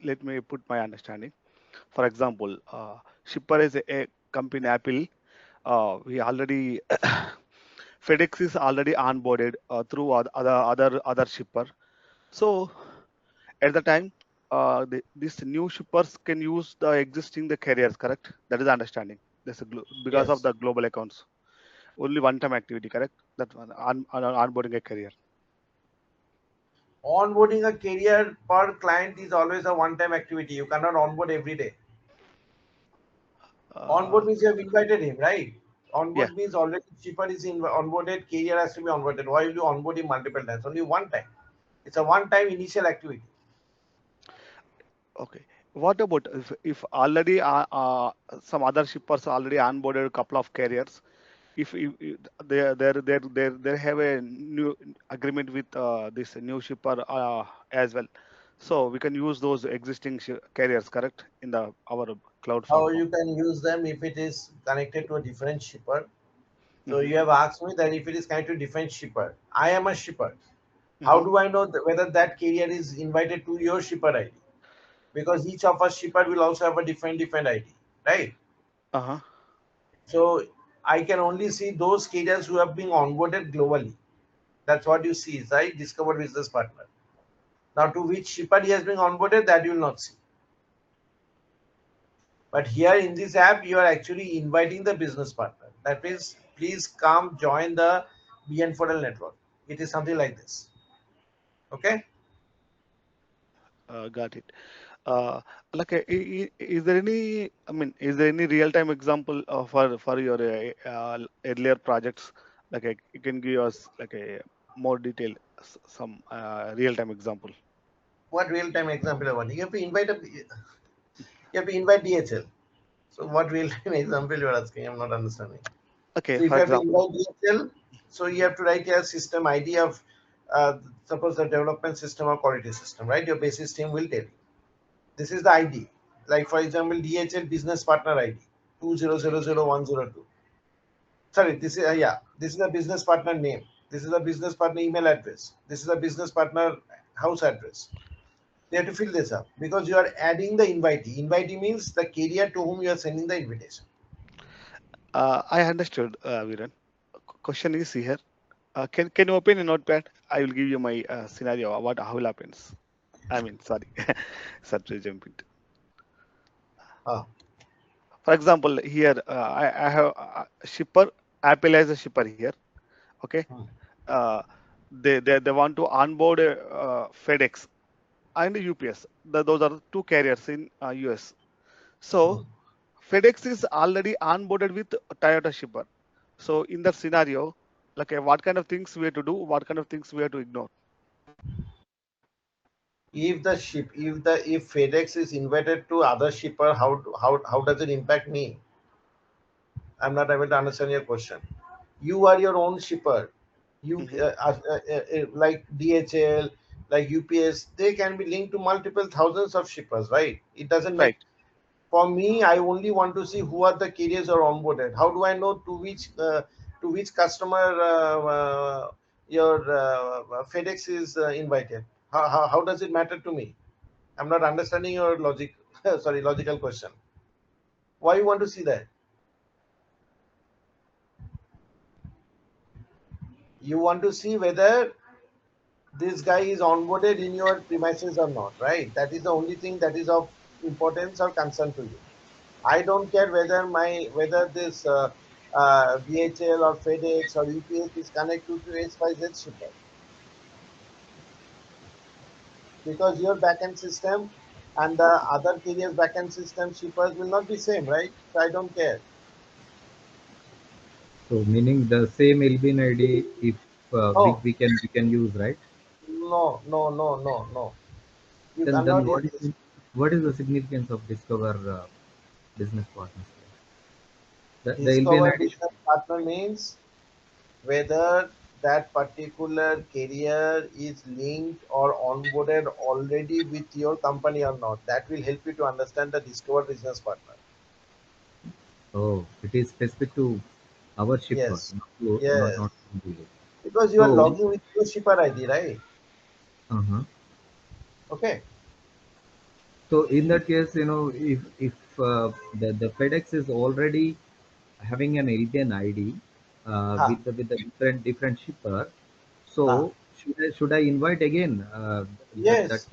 let me put my understanding. For example, shipper is a company Apple. We already FedEx is already onboarded through other shipper. So at the time, these new shippers can use the existing the carriers, correct? That is understanding. That's because of Yes. the global accounts. Only one-time activity, correct? That one onboarding a carrier. Onboarding a carrier per client is always a one-time activity. You cannot onboard every day. Onboard means you have invited him, right? Yeah. Onboard means already shipper is onboarded, carrier has to be onboarded. Why will you onboard him multiple times? Only one time. It's a one-time initial activity. Okay. What about if already some other shippers already onboarded a couple of carriers? If they have a new agreement with this new shipper as well, so we can use those existing carriers, correct, in the our cloud How platform. you can use them if it is connected to a different shipper. So Hmm. you have asked me that if it is connected to different shipper, I am a shipper. How Hmm. do I know whether that carrier is invited to your shipper ID? Because each of us shipper will also have a different ID, right? Uh-huh. So I can only see those carriers who have been onboarded globally. That's what you see, right? Discover business partner. Now, to which shipper he has been onboarded, that you will not see. But here in this app, you are actually inviting the business partner. That means, please come join the BN4L network. It is something like this. Okay. Got it. uh, like is there any, I mean, is there any real-time example for your earlier projects? Like you can give us like a more detailed some real-time example. What real time example I want? You have to invite DHL. So what real time example you are asking? I'm not understanding. Okay, So if for you have to example. invite DHL, so you have to write a system ID of suppose the development system or quality system, right? Your basis team will tell you. This is the ID. Like for example, DHL business partner ID 2000102. Sorry, this is this is the business partner name. This is the business partner email address. This is the business partner house address. They have to fill this up because you are adding the invitee. Invitee means the carrier to whom you are sending the invitation. I understood, Viren. Question is here. Can you open a notepad? I will give you my scenario. What how will happens? I mean, sorry, sorry to jump into. Ah. For example, here I have a shipper. Apple as a shipper here. Okay. Hmm. Uh, they want to onboard FedEx and UPS. Those are the two carriers in US. Hmm. So FedEx is already onboarded with Toyota shipper. So in that scenario, like what kind of things we have to do, what kind of things we have to ignore. If FedEx is invited to other shipper, how does it impact me? I'm not able to understand your question. You are your own shipper. You Hmm. like DHL, like UPS, they can be linked to multiple thousands of shippers, right? It doesn't make. Right. For me, I only want to see who are the carriers are onboarded. How do I know to which customer your FedEx is invited? How does it matter to me? I'm not understanding your logic. Sorry, logical question. Why you want to see that? You want to see whether this guy is onboarded in your premises or not, right? That is the only thing that is of importance or concern to you. I don't care whether this DHL or FedEx or UPS is connected to XYZ shipper, because your backend system and the other carriers backend system shippers will not be same, right? So I don't care. So meaning the same LBN ID, if No, we can use, right? no. You Then cannot use this. what is the significance of Discover business partners? The LBN Discover ID should business partner means whether that particular carrier is linked or onboarded already with your company or not. That will help you to understand the Discover business partner. oh, it is specific to our shipper, Yes, not to, yes, not to you. because you are So logging with your shipper ID, right? uh-huh. Okay. So in that case, if the FedEx is already having an LBN ID Ha, with the different shipper, ha. so should I invite again that Yes.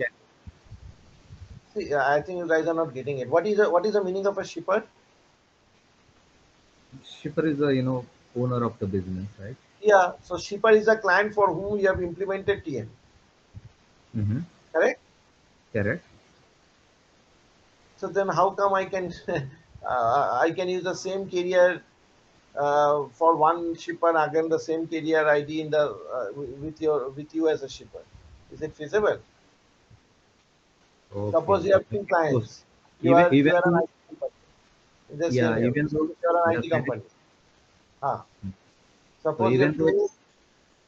See, I think you guys are not getting it. What is the meaning of a shipper? shipper is the owner of the business, right? Yeah. So shipper is a client for whom you have implemented TM. Mm-hmm. Correct? Correct. So then how come I can I can use the same carrier for one shipper, again the same carrier ID in the with you as a shipper? Is it feasible? Okay. Suppose you have two So clients. even You are an though, IT company. Just hear yeah, me out. even though Suppose you are an yeah, IT carry. company. Huh. So Suppose you even have though, two.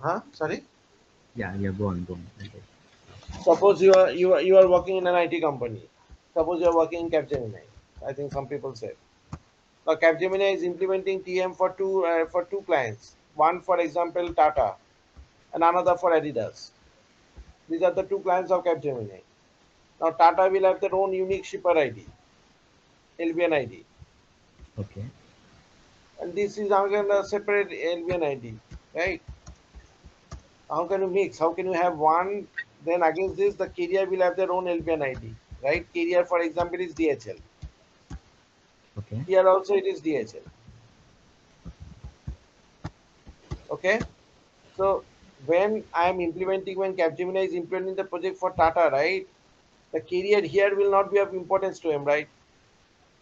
Huh? Sorry. yeah, go on, go on. Okay. Suppose you are working in an IT company. Suppose you are working in Capgemini. I think some people said. Now Capgemini is implementing TM for two clients. One, for example, Tata, and another for Adidas. These are the two clients of Capgemini. Now Tata will have their own unique shipper ID, LBN ID, Okay. and this is again a separate LBN ID, right? How can you mix? How can you have one? Then against this, the carrier will have their own LBN ID, right? Carrier, for example, is DHL. Okay. Here also it is DHL. Okay. So when when Capgemini is implementing the project for Tata, right? The carrier here will not be of importance to him, right?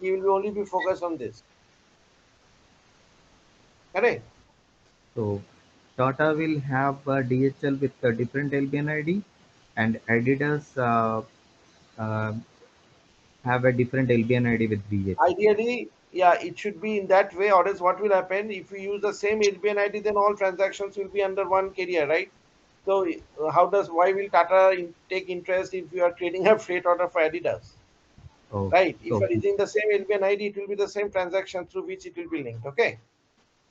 He will only be focused on this. Correct? So Tata will have DHL with a different LBN ID, and Adidas uh, have a different LBN ID with DHL. Ideally, yeah, it should be in that way, or else what will happen if you use the same LBN ID, then all transactions will be under one carrier, right? So why will Tata take interest if you are creating a freight order for Adidas? Oh, Right? If so you are using the same LBN ID, it will be the same transaction through which it will be linked. Okay?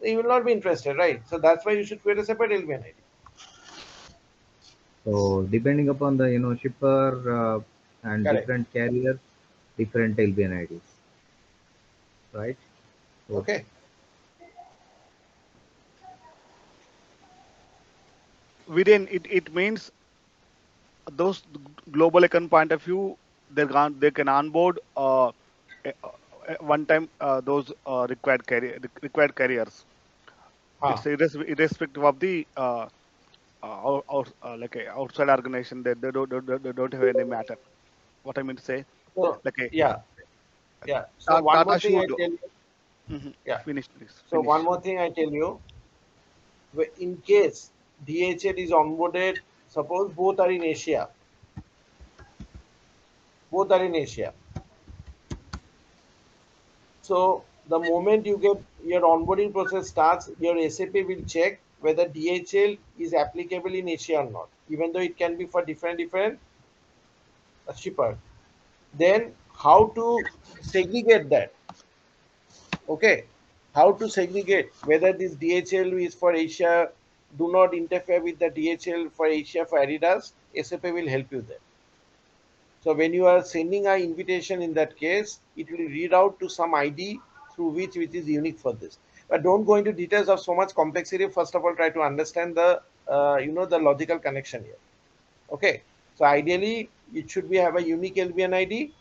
You will not be interested, right? So that's why you should create a separate LBN ID. so depending upon the shipper and Correct. different carriers, different LBN IDs, right? So Okay. Within it means those global account point of view, they can onboard one time those required carriers. Huh. It's irrespective of the like a outside organization. They don't have any matter. What I mean to say, So like a yeah, yeah. So one Tata more thing I should. tell you. Mhm. Yeah. Finish, please. So one Finish. more thing I tell you. In case DHL is onboarded, suppose both are in Asia. So the moment you get your onboarding process starts, your SAP will check whether DHL is applicable in Asia or not, even though it can be for different shipper. Then how to segregate that? Okay, how to segregate whether this DHL is for Asia, do not interfere with the DHL for Asia for Adidas. SAP will help you there. So when you are sending an invitation in that case, it will read out to some ID through which is unique for this. But don't go into details of so much complexity. First of all, try to understand the the logical connection here. Okay. So ideally, it should be have a unique LBN ID,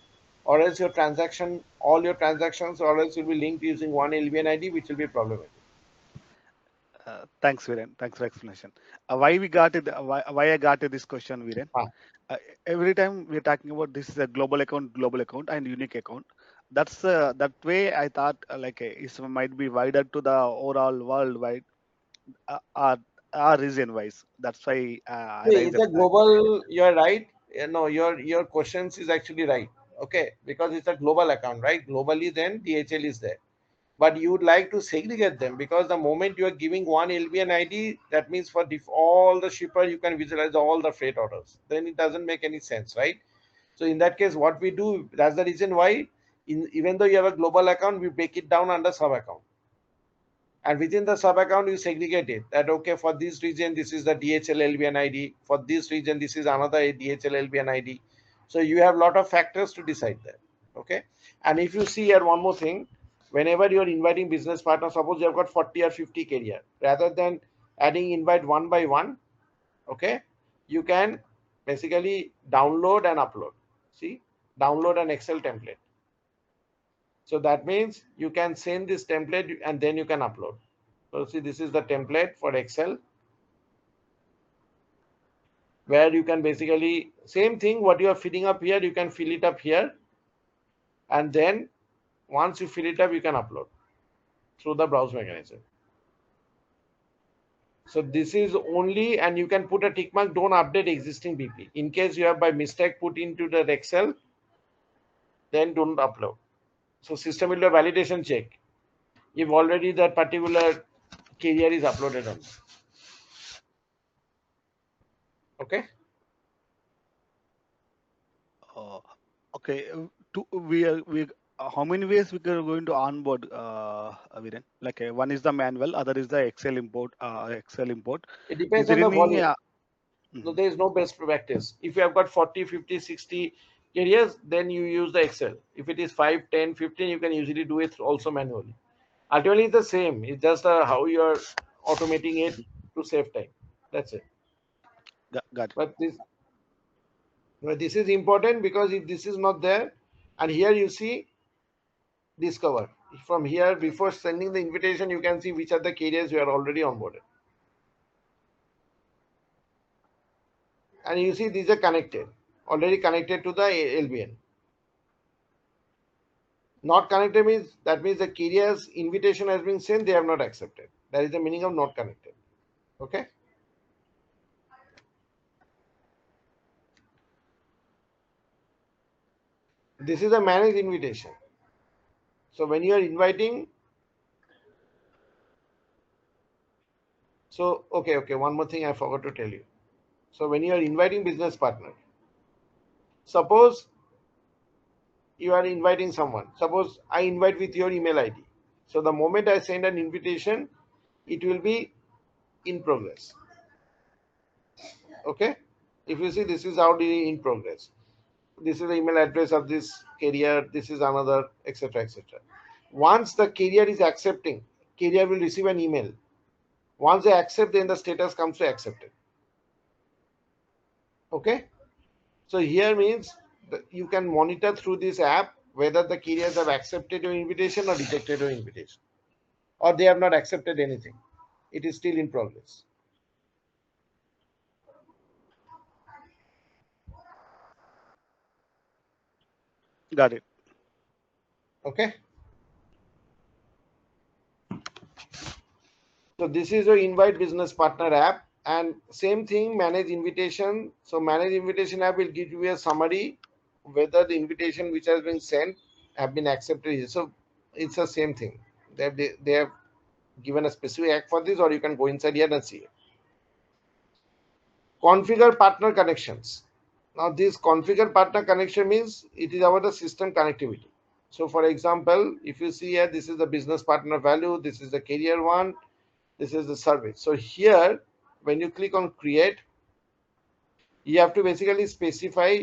or else all your transactions, or else will be linked using one LBN ID, which will be problematic. Thanks, Viren. Thanks for explanation. Why we got it? Why I got this question, Viren? Ah, Every time we're talking about this is a global account, and unique account. That's that way. I thought it might be wider to the overall worldwide or region wise. That's why I See, raised it's the a flag. global. You're right. No, your questions is actually right. Okay, because it's a global account, right? Globally, then DHL is there. But you would like to segregate them because the moment you are giving one LBN ID, that means for all the shipper you can visualize all the freight orders. Then it doesn't make any sense, right? So in that case, what we do, that's the reason why, even though you have a global account, we break it down under sub account. And within the sub account, you segregate it that, okay, for this region, this is the DHL LBN ID. For this region, this is another DHL LBN ID. So you have a lot of factors to decide that. Okay. And if you see here one more thing, whenever you're inviting business partners, suppose you have got 40 or 50 carrier, rather than adding invite one by one, okay, you can basically download and upload. See, download an Excel template. So that means you can send this template and then you can upload. So see, this is the template for Excel. where you can basically, same thing, what you are filling up here, you can fill it up here. And then once you fill it up, you can upload through the browse mechanism. So this is only, and you can put a tick mark, don't update existing BP. In case you have by mistake put into the Excel, then don't upload. So system will do a validation check if already that particular carrier is uploaded on. Okay. Okay. How many ways we are going to onboard, Viren? Like one is the manual, other is the Excel import. It Is depends there on the any? volume. So there is no best practice. If you have got 40, 50, 60 carriers, then you use the Excel. If it is 5, 10, 15, you can usually do it also manually. Ultimately, it's the same. It's just how you are automating it to save time. That's it. Got it. But this is important, because if this is not there, and here you see discover. From here, before sending the invitation, you can see which are the carriers you are already onboarded. And you see these are connected, already connected to the LBN. Not connected means, that means the carrier's invitation has been sent, they have not accepted. That is the meaning of not connected. Okay. This is a managed invitation. So when you are inviting, so okay, one more thing I forgot to tell you. So when you are inviting business partner, suppose you are inviting someone. Suppose I invite with your email ID. So the moment I send an invitation, it will be in progress. Okay. If you see, this is already in progress. This is the email address of this carrier. This is another, etc., etc. Once the carrier is accepting, carrier will receive an email. Once they accept, then the status comes to accepted. Okay. So here means that you can monitor through this app whether the carriers have accepted your invitation or rejected your invitation, or they have not accepted anything. It is still in progress. Got it. Okay. So this is your invite business partner app, and same thing, manage invitation. So manage invitation app will give you a summary whether the invitation which has been sent have been accepted. So it's the same thing. They have given a specific app for this, or you can go inside here and see it. Configure partner connections. Now this configure partner connection means it is about the system connectivity. So for example, if you see here, this is the business partner value, this is the carrier one, this is the service. So here, when you click on create, you have to basically specify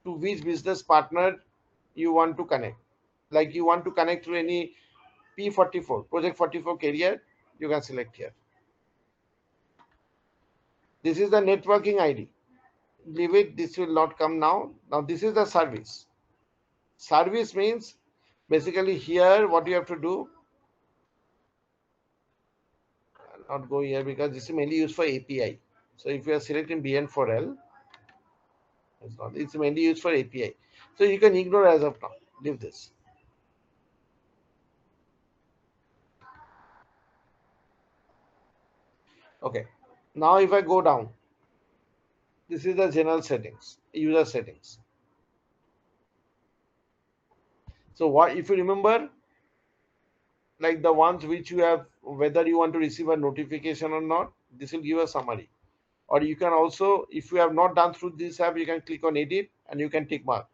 to which business partner you want to connect. Like you want to connect to any P44, project 44 carrier, you can select here. This is the networking ID. Leave it, this will not come now. Now this is the service. Service means basically here what you have to do, I'll not go here because this is mainly used for API. So if you are selecting BN4L, it's mainly used for API. So you can ignore as of now. Leave this. Okay. Now if I go down, this is the general settings, user settings. So what if you remember, like the ones which you have, whether you want to receive a notification or not, this will give a summary. Or you can also, if you have not done through this app, you can click on edit and you can tick mark.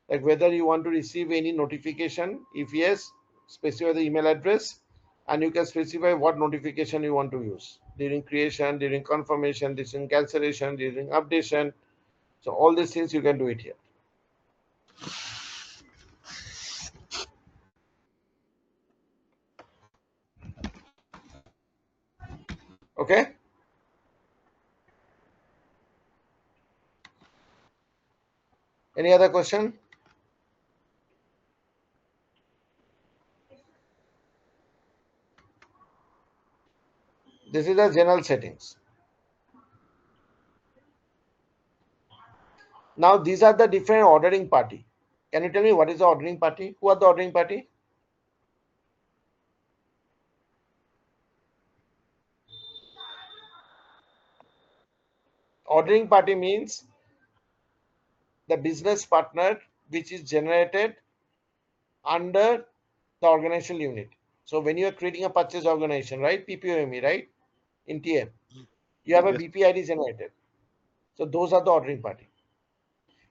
Like whether you want to receive any notification. If yes, specify the email address, and you can specify what notification you want to use during creation, during confirmation, during cancellation, during updation. So all these things you can do it here. Okay. Any other question? This is the general settings. Now these are the different ordering party. Can you tell me what is the ordering party? Who are the ordering party? Ordering party means the business partner which is generated under the organizational unit. So when you are creating a purchase organization, right? PPOME, right? In TM, you have a Yes. BPID generated. So those are the ordering party.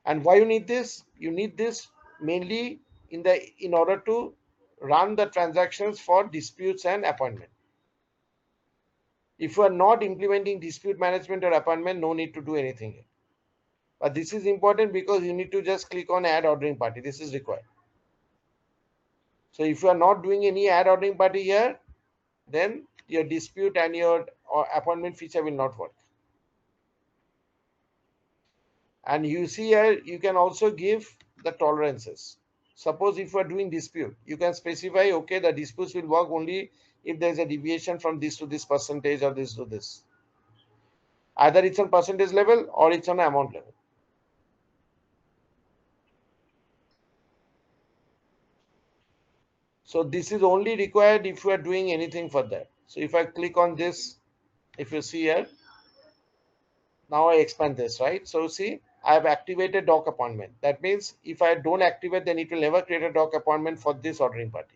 And why you need this? You need this mainly in order to run the transactions for disputes and appointment. If you are not implementing dispute management or appointment, no need to do anything here. But this is important because you need to just click on add ordering party. This is required. So if you are not doing any add ordering party here, then your dispute and your appointment feature will not work. And you see here, you can also give the tolerances. Suppose if you are doing dispute, you can specify, okay, the disputes will work only if there is a deviation from this to this percentage or this to this. Either it's on percentage level or it's on amount level. So this is only required if you are doing anything for that. So if I click on this, if you see here, now I expand this, right? So see, I have activated doc appointment. That means if I don't activate, then it will never create a doc appointment for this ordering party.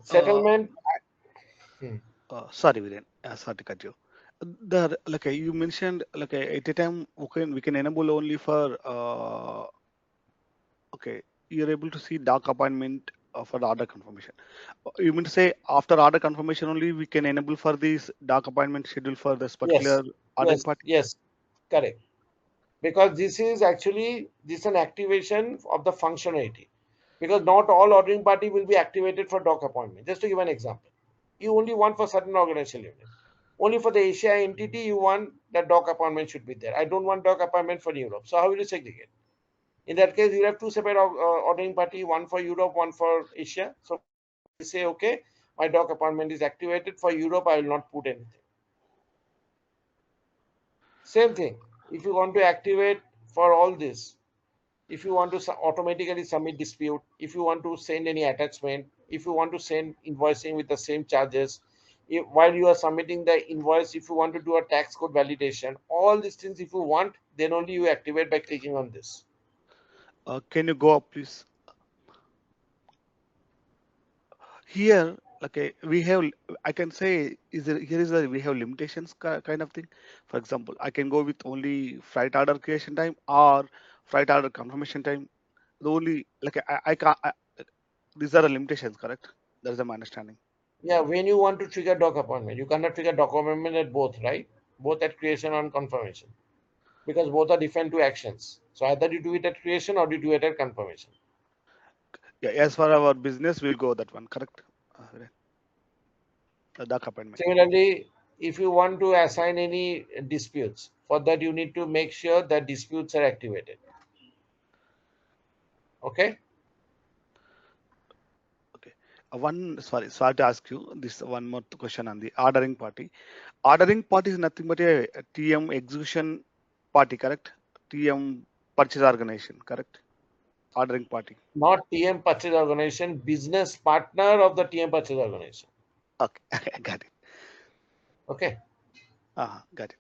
Settlement. Sorry, Viren. Sorry to cut you. The like you mentioned, like at a time we can enable only for okay. You're able to see dark appointment for the order confirmation. You mean to say after order confirmation only we can enable for this dark appointment schedule for this Yes, particular ordering yes, party? yes, correct. Because this is actually an activation of the functionality. Because not all ordering party will be activated for doc appointment. Just to give an example, you only want for certain organizational unit. Only for the Asia entity you want that doc appointment should be there. I don't want doc appointment for Europe. So how will you segregate? In that case, you have two separate ordering party, one for Europe, one for Asia. So you say, okay, my doc appointment is activated for Europe. I will not put anything. Same thing. If you want to activate for all this, if you want to automatically submit dispute, if you want to send any attachment, if you want to send invoicing with the same charges, while you are submitting the invoice, if you want to do a tax code validation, all these things, if you want, then only you activate by clicking on this. Can you go up, please? Here, okay, we have, I can say, here is a we have limitations kind of thing. For example, I can go with only flight order creation time or flight order confirmation time. The only like I can't. These are the limitations, correct? That is my understanding. Yeah, when you want to trigger doc appointment, you cannot trigger doc appointment at both, right? Both at creation and confirmation, because both are different two actions. So either you do it at creation or you do it at confirmation. Yeah, as for our business, we'll go that one, correct? The doc appointment. Similarly, if you want to assign any disputes, for that you need to make sure that disputes are activated. Okay. Okay. Sorry to ask you this one more question on the ordering party. Ordering party is nothing but a TM execution party, correct? TM purchase organization, correct? Ordering party. Not TM purchase organization, business partner of the TM purchase organization. Okay, got it. Okay. Got it.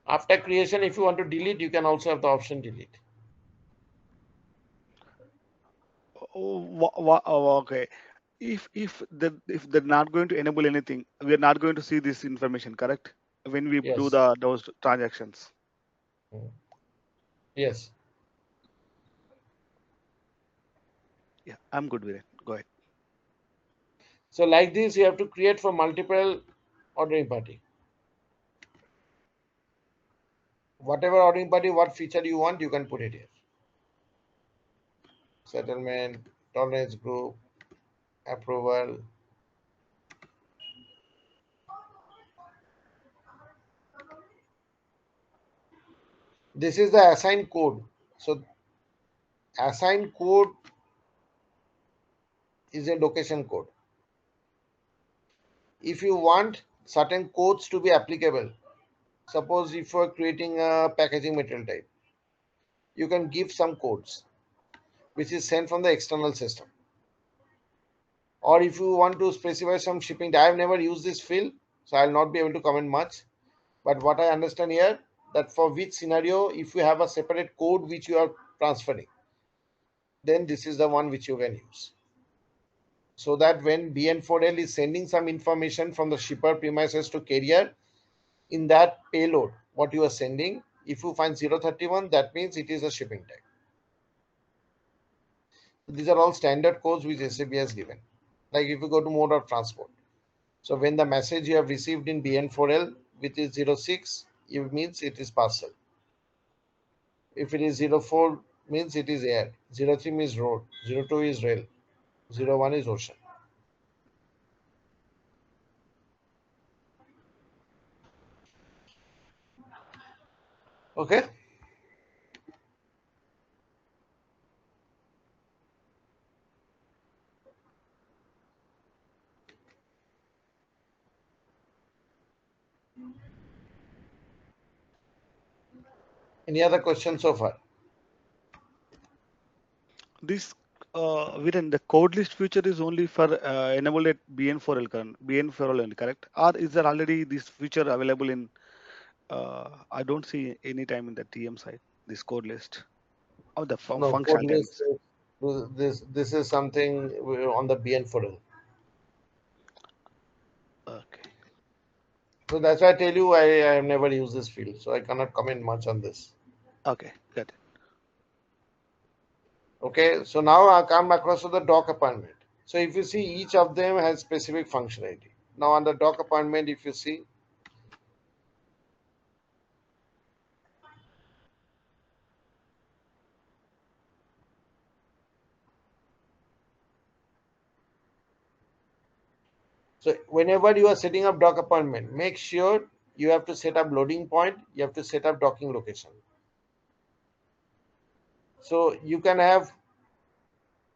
After creation, if you want to delete, you can also have the option delete. Okay. If they're not going to enable anything, we are not going to see this information, correct? When we do Yes. those transactions. Yes. Yeah, I'm good with it. Go ahead. So like this, you have to create for multiple ordering party. Whatever ordering party, what feature you want, you can put it here. Settlement, tolerance group, approval. This is the assigned code. So assigned code is a location code. if you want certain codes to be applicable, suppose if you are creating a packaging material type, you can give some codes which is sent from the external system. Or if you want to specify some shipping, I have never used this field, so I'll not be able to comment much. But what I understand here, that for which scenario, if you have a separate code which you are transferring, then this is the one which you can use. So that when BN4L is sending some information from the shipper premises to carrier, in that payload, what you are sending, if you find 031, that means it is a shipping tag. These are all standard codes which SAP has given. Like if you go to mode of transport. So when the message you have received in BN4L, which is 06, it means it is parcel. If it is 04, means it is air. 03 means road. 02 is rail. 01 is ocean. Okay. Any other questions so far? This Viren, the code list feature is only for enabled at BN4L BN4L only, correct? Or is there already this feature available in? I don't see any time in the TM side this code list or the No, code functionality. I mean, list. This is something on the BN4L. okay. So that's why I tell you I have never used this field, so I cannot comment much on this. Okay, got it. Okay, so now I come across to the doc appointment. So if you see, each of them has specific functionality. Now on the doc appointment, if you see, so whenever you are setting up doc appointment, make sure you have to set up loading point, you have to set up docking location. So you can have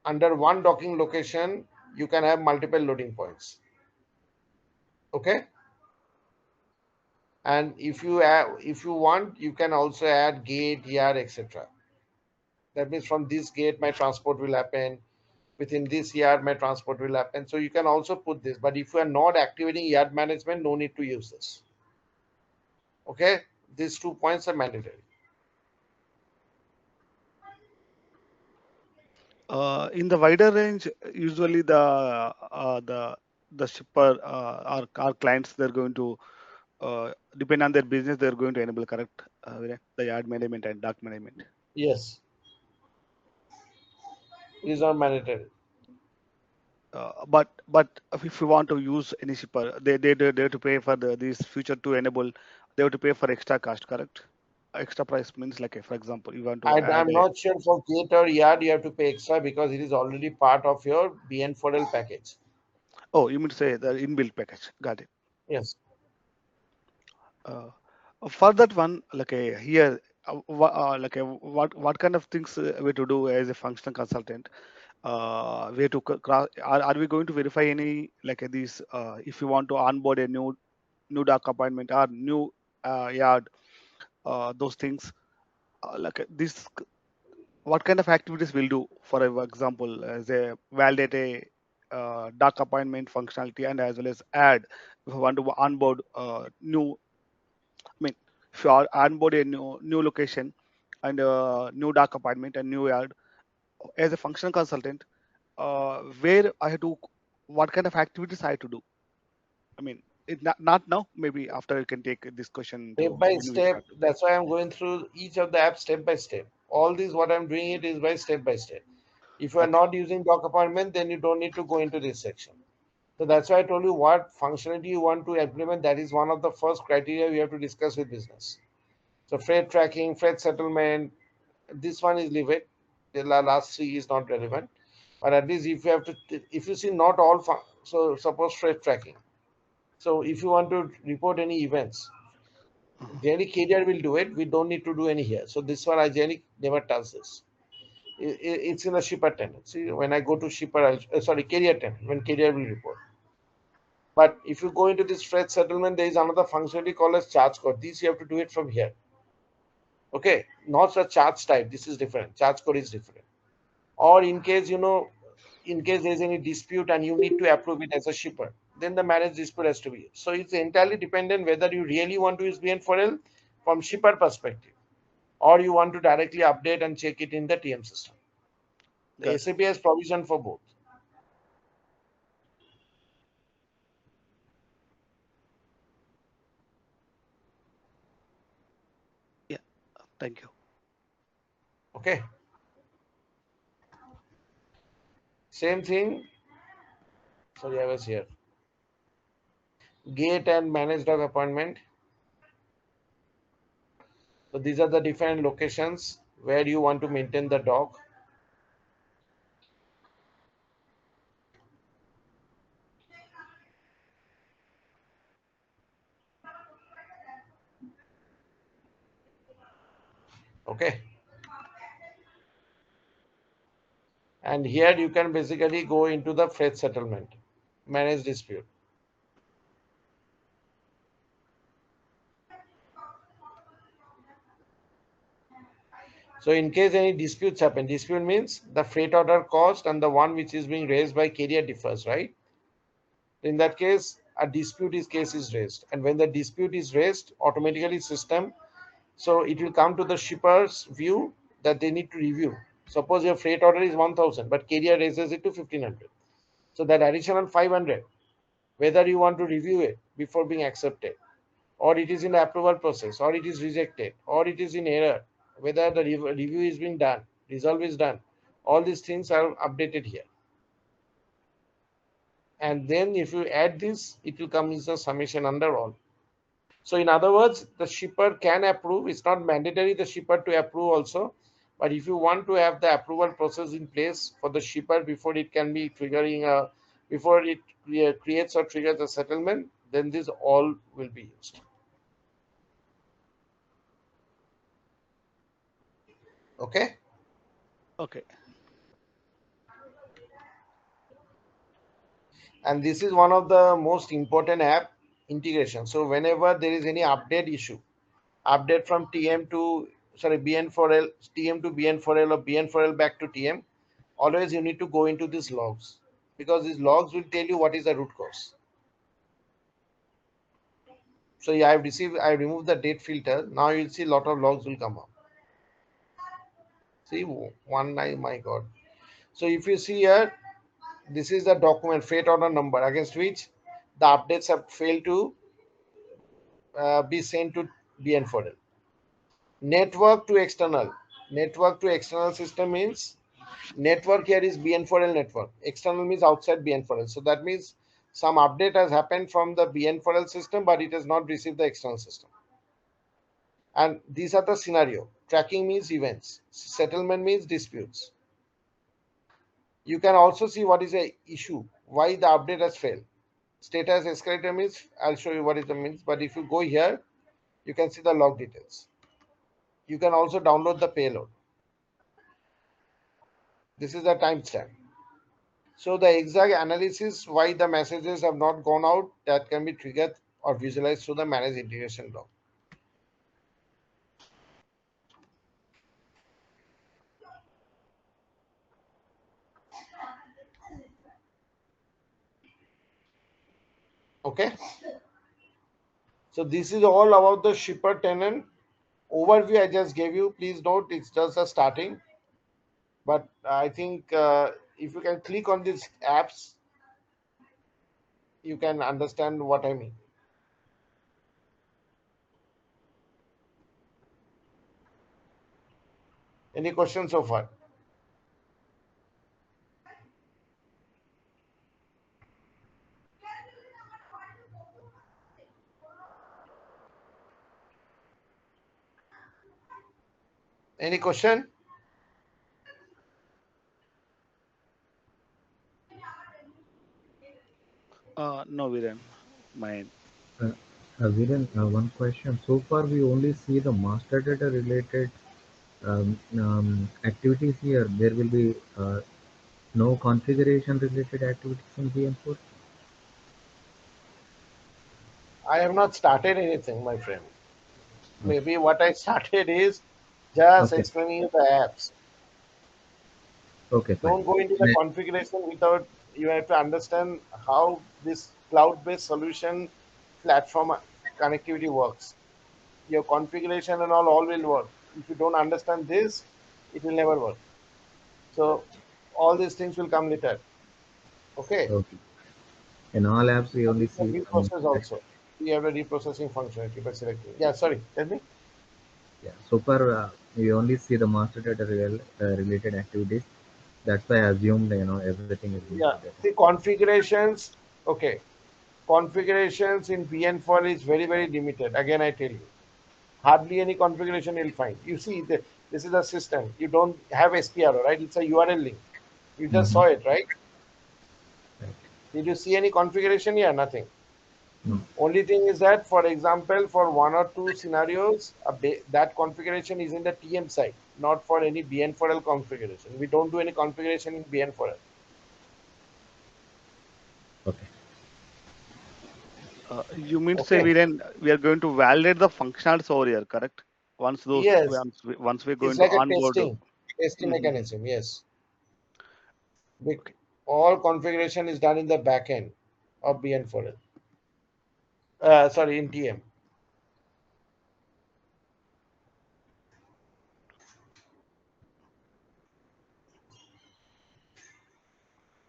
under one docking location, you can have multiple loading points. Okay. And if you want, you can also add gate, yard, etc. That means from this gate, my transport will happen. Within this yard, my transport will happen. So you can also put this. But if you are not activating yard management, no need to use this. Okay. These 2 points are mandatory. In the wider range, usually the shipper our clients, they're going to depend on their business, they're going to enable, correct, Viren? The yard management and dock management. Yes. These are mandatory. But if you want to use any shipper, they have to pay for this feature to enable. They have to pay for extra cost, correct? Extra price means like, for example, you want to add I'm a. not sure for gate or yard, you have to pay extra because it is already part of your BN4L package. Oh, you mean to say the inbuilt package? Got it. Yes. Uh, for that one, like here, what kind of things we to do as a functional consultant? Way to cross? Are we going to verify any like these? If you want to onboard a new dock appointment or new yard, those things like this. What kind of activities we'll do? For example, as a validate a dock appointment functionality and as well as add if you want to onboard new. I mean, if you are onboard a new location and new dark apartment and new yard, as a functional consultant, where I have to, what kind of activities I have to do? I mean, not now. Maybe after you can take this question Step to by when we step. start. That's why I'm going through each of the apps step by step. All this, what I'm doing it is by step by step. If you are Okay. not using doc appointment, then you don't need to go into this section. So that's why I told you what functionality you want to implement. That is one of the first criteria we have to discuss with business. So freight tracking, freight settlement, this one is leave it. The last three is not relevant. But at least if you have to, if you see not all, so suppose freight tracking. So if you want to report any events, Mhm. Jenny carrier will do it. We don't need to do any here. So this one, I Jenny never does this. It's in a shipper tenant. See, when I go to shipper, sorry, carrier tenant, when carrier will report. But if you go into this fetch settlement, there is another functionality called as charge code. This you have to do it from here. Okay, not a charge type. This is different. Charge code is different. Or in case in case there is any dispute and you need to approve it as a shipper, then the managed dispute has to be used. So it's entirely dependent whether you really want to use BN4L from shipper perspective, or you want to directly update and check it in the TM system. The SAP has provision for both. Yeah, thank you. Okay. Same thing. Sorry, I was here. Gate and managed dog appointment. So these are the different locations where you want to maintain the dog. Okay. And here you can basically go into the freight settlement, manage dispute. So in case any disputes happen, dispute means the freight order cost and the one which is being raised by carrier differs, right? In that case, a case is raised. And when the dispute is raised, automatically system, so it will come to the shipper's view that they need to review. Suppose your freight order is 1000, but carrier raises it to 1500. So that additional 500, whether you want to review it before being accepted, or it is in the approval process, or it is rejected, or it is in error, whether the review is being done, resolve is done, all these things are updated here. And then if you add this, it will come as a summation under all. So in other words, the shipper can approve. It's not mandatory the shipper to approve also, but if you want to have the approval process in place for the shipper before it can be triggering before it creates or triggers a settlement, then this all will be used. Okay. Okay. And this is one of the most important app integration. So whenever there is any update issue, update from TM to BN4L, TM to BN4L, or BN4L back to TM, always you need to go into these logs, because these logs will tell you what is the root cause. So yeah, I removed the date filter. Now you'll see a lot of logs will come up. See, 19, my God. So if you see here, this is the document freight order number against which the updates have failed to be sent to BN4L. Network to external. Network to external system means network here is BN4L network. External means outside BN4L. So that means some update has happened from the BN4L system, but it has not received the external system. And these are the scenario. Tracking means events. Settlement means disputes. You can also see what is the issue, why the update has failed. Status escalator means, I'll show you what it means. But if you go here, you can see the log details. You can also download the payload. This is the timestamp. So the exact analysis why the messages have not gone out, that can be triggered or visualized through the managed integration log. Okay. So this is all about the shipper tenant overview I just gave you. Please note it's just a starting. But I think if you can click on these apps, you can understand what I mean. Any questions so far? Any question? No, Viren. Mine. Viren, one question. So far, we only see the master data related activities here. There will be no configuration related activities in BN4. I have not started anything, my friend. Maybe what I started is just Okay. explaining you the apps. Okay, fine. Don't go into the configuration without you have to understand how this cloud-based solution platform connectivity works. Your configuration and all will work. If you don't understand this, it will never work. So all these things will come later. Okay. Okay. In all apps, we And only you can see reprocess also. We have a reprocessing functionality by selecting. Yeah, sorry, tell me. yeah. So far, we only see the master data related activities. That's why I assumed everything is linked Yeah, together. see configurations. Okay, configurations in BN4 is very, very limited. Again, I tell you, hardly any configuration you'll find. You see, this is a system. You don't have SPRO, right? It's a URL link. You just Mm-hmm. saw it, right? Right. Did you see any configuration? Yeah, nothing. No. Only thing is that, for example, for one or two scenarios, that configuration is in the TM side, not for any BN4L configuration. We don't do any configuration in BN4L. Okay. You mean to say Okay. we are going to validate the functionalities over here, correct? Yes, Once we're going it's to like a onboard. testing Mhm. mechanism. Yes, Okay. all configuration is done in the back end of BN4L. Sorry, in TM.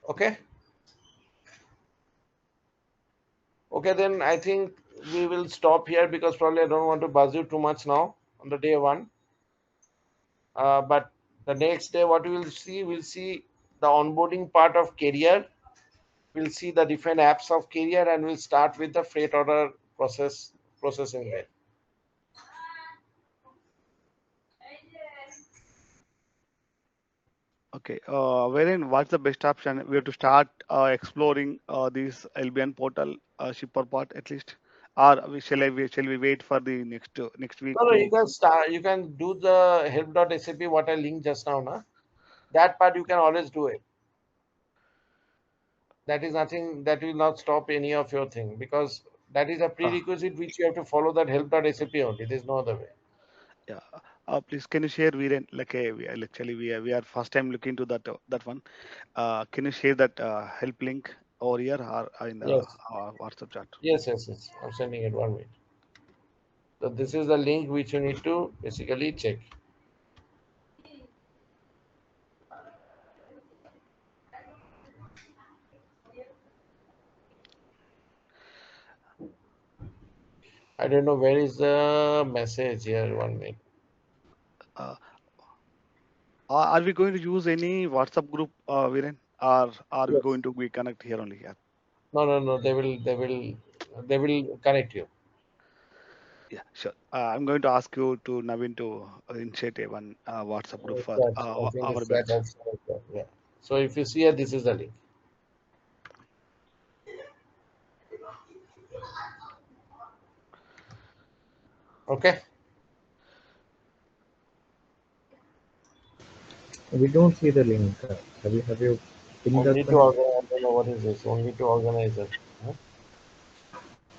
Okay. Okay, then I think we will stop here because probably I don't want to buzz you too much now on the day one. But the next day, what we will see, we'll see the onboarding part of Career. We'll see the different apps of Career, and we'll start with the freight order processing there. Okay. Wherein what's the best option? We have to start exploring this LBN portal shipper part at least, or shall we wait for the next week No, no, you to? can start. You can do the help.sap what I linked just now, na? That part you can always do it. That is nothing that will not stop any of your thing because that is a Uh, prerequisite which you have to follow that help.sap only. There's no other way. yeah. Please, can you share Viren? Like, actually, we are first time looking to that one. Can you share that help link over here or in the Yes, WhatsApp chat? yes. I'm sending it 1 minute. So this is the link which you need to basically check. I don't know where is the message here. 1 minute. Uh, are we going to use any WhatsApp group, Viren, or are we Yes. going to be connect here only? Yeah. No. They will connect you. Yeah, sure. I'm going to ask you to Navin to initiate a one WhatsApp group for Chat. I think our it's chat batch. option like that. Yeah. So if you see here, this is the link. Okay. We don't see the link. Have you pinned that Only to one? organize. I don't know what is this. Only to organizers. Huh?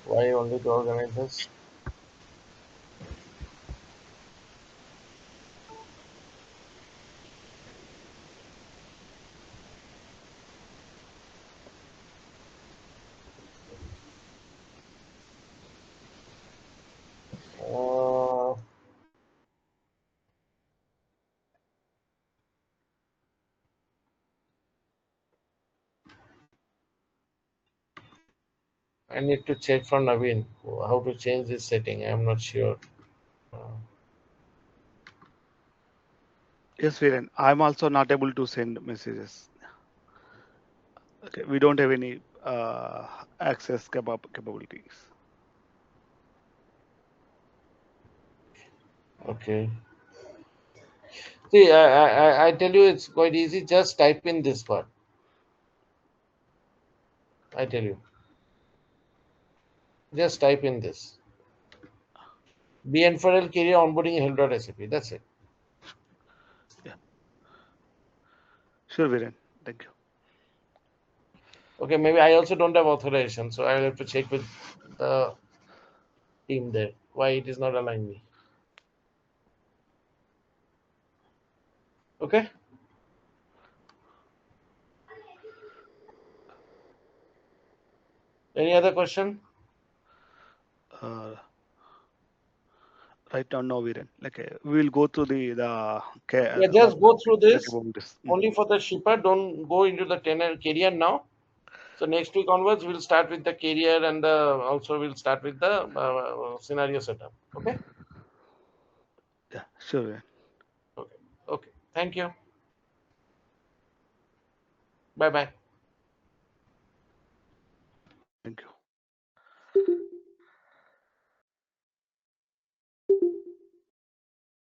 Why only to organizers? Uh, I need to check from Naveen how to change this setting. I'm not sure. Yes, Viren. I'm also not able to send messages. Okay, we don't have any access capabilities. Okay. See, I tell you, it's quite easy. Just type in this part. I tell you. Just type in this. BN4L career onboarding help.sap. That's it. Yeah, sure, Viren. Thank you. Okay, maybe I also don't have authorization, so I will have to check with the team there. Why it is not allowing me? Okay. Any other question? Right now, no, Viren. We will go through Yeah, just go through this. about this. Only for the shipper. Don't go into the carrier now. So next week onwards, we'll start with the carrier and also we'll start with the scenario setup. Okay. Yeah, sure, Viren. Okay. Okay. Thank you. Bye bye. Thank you.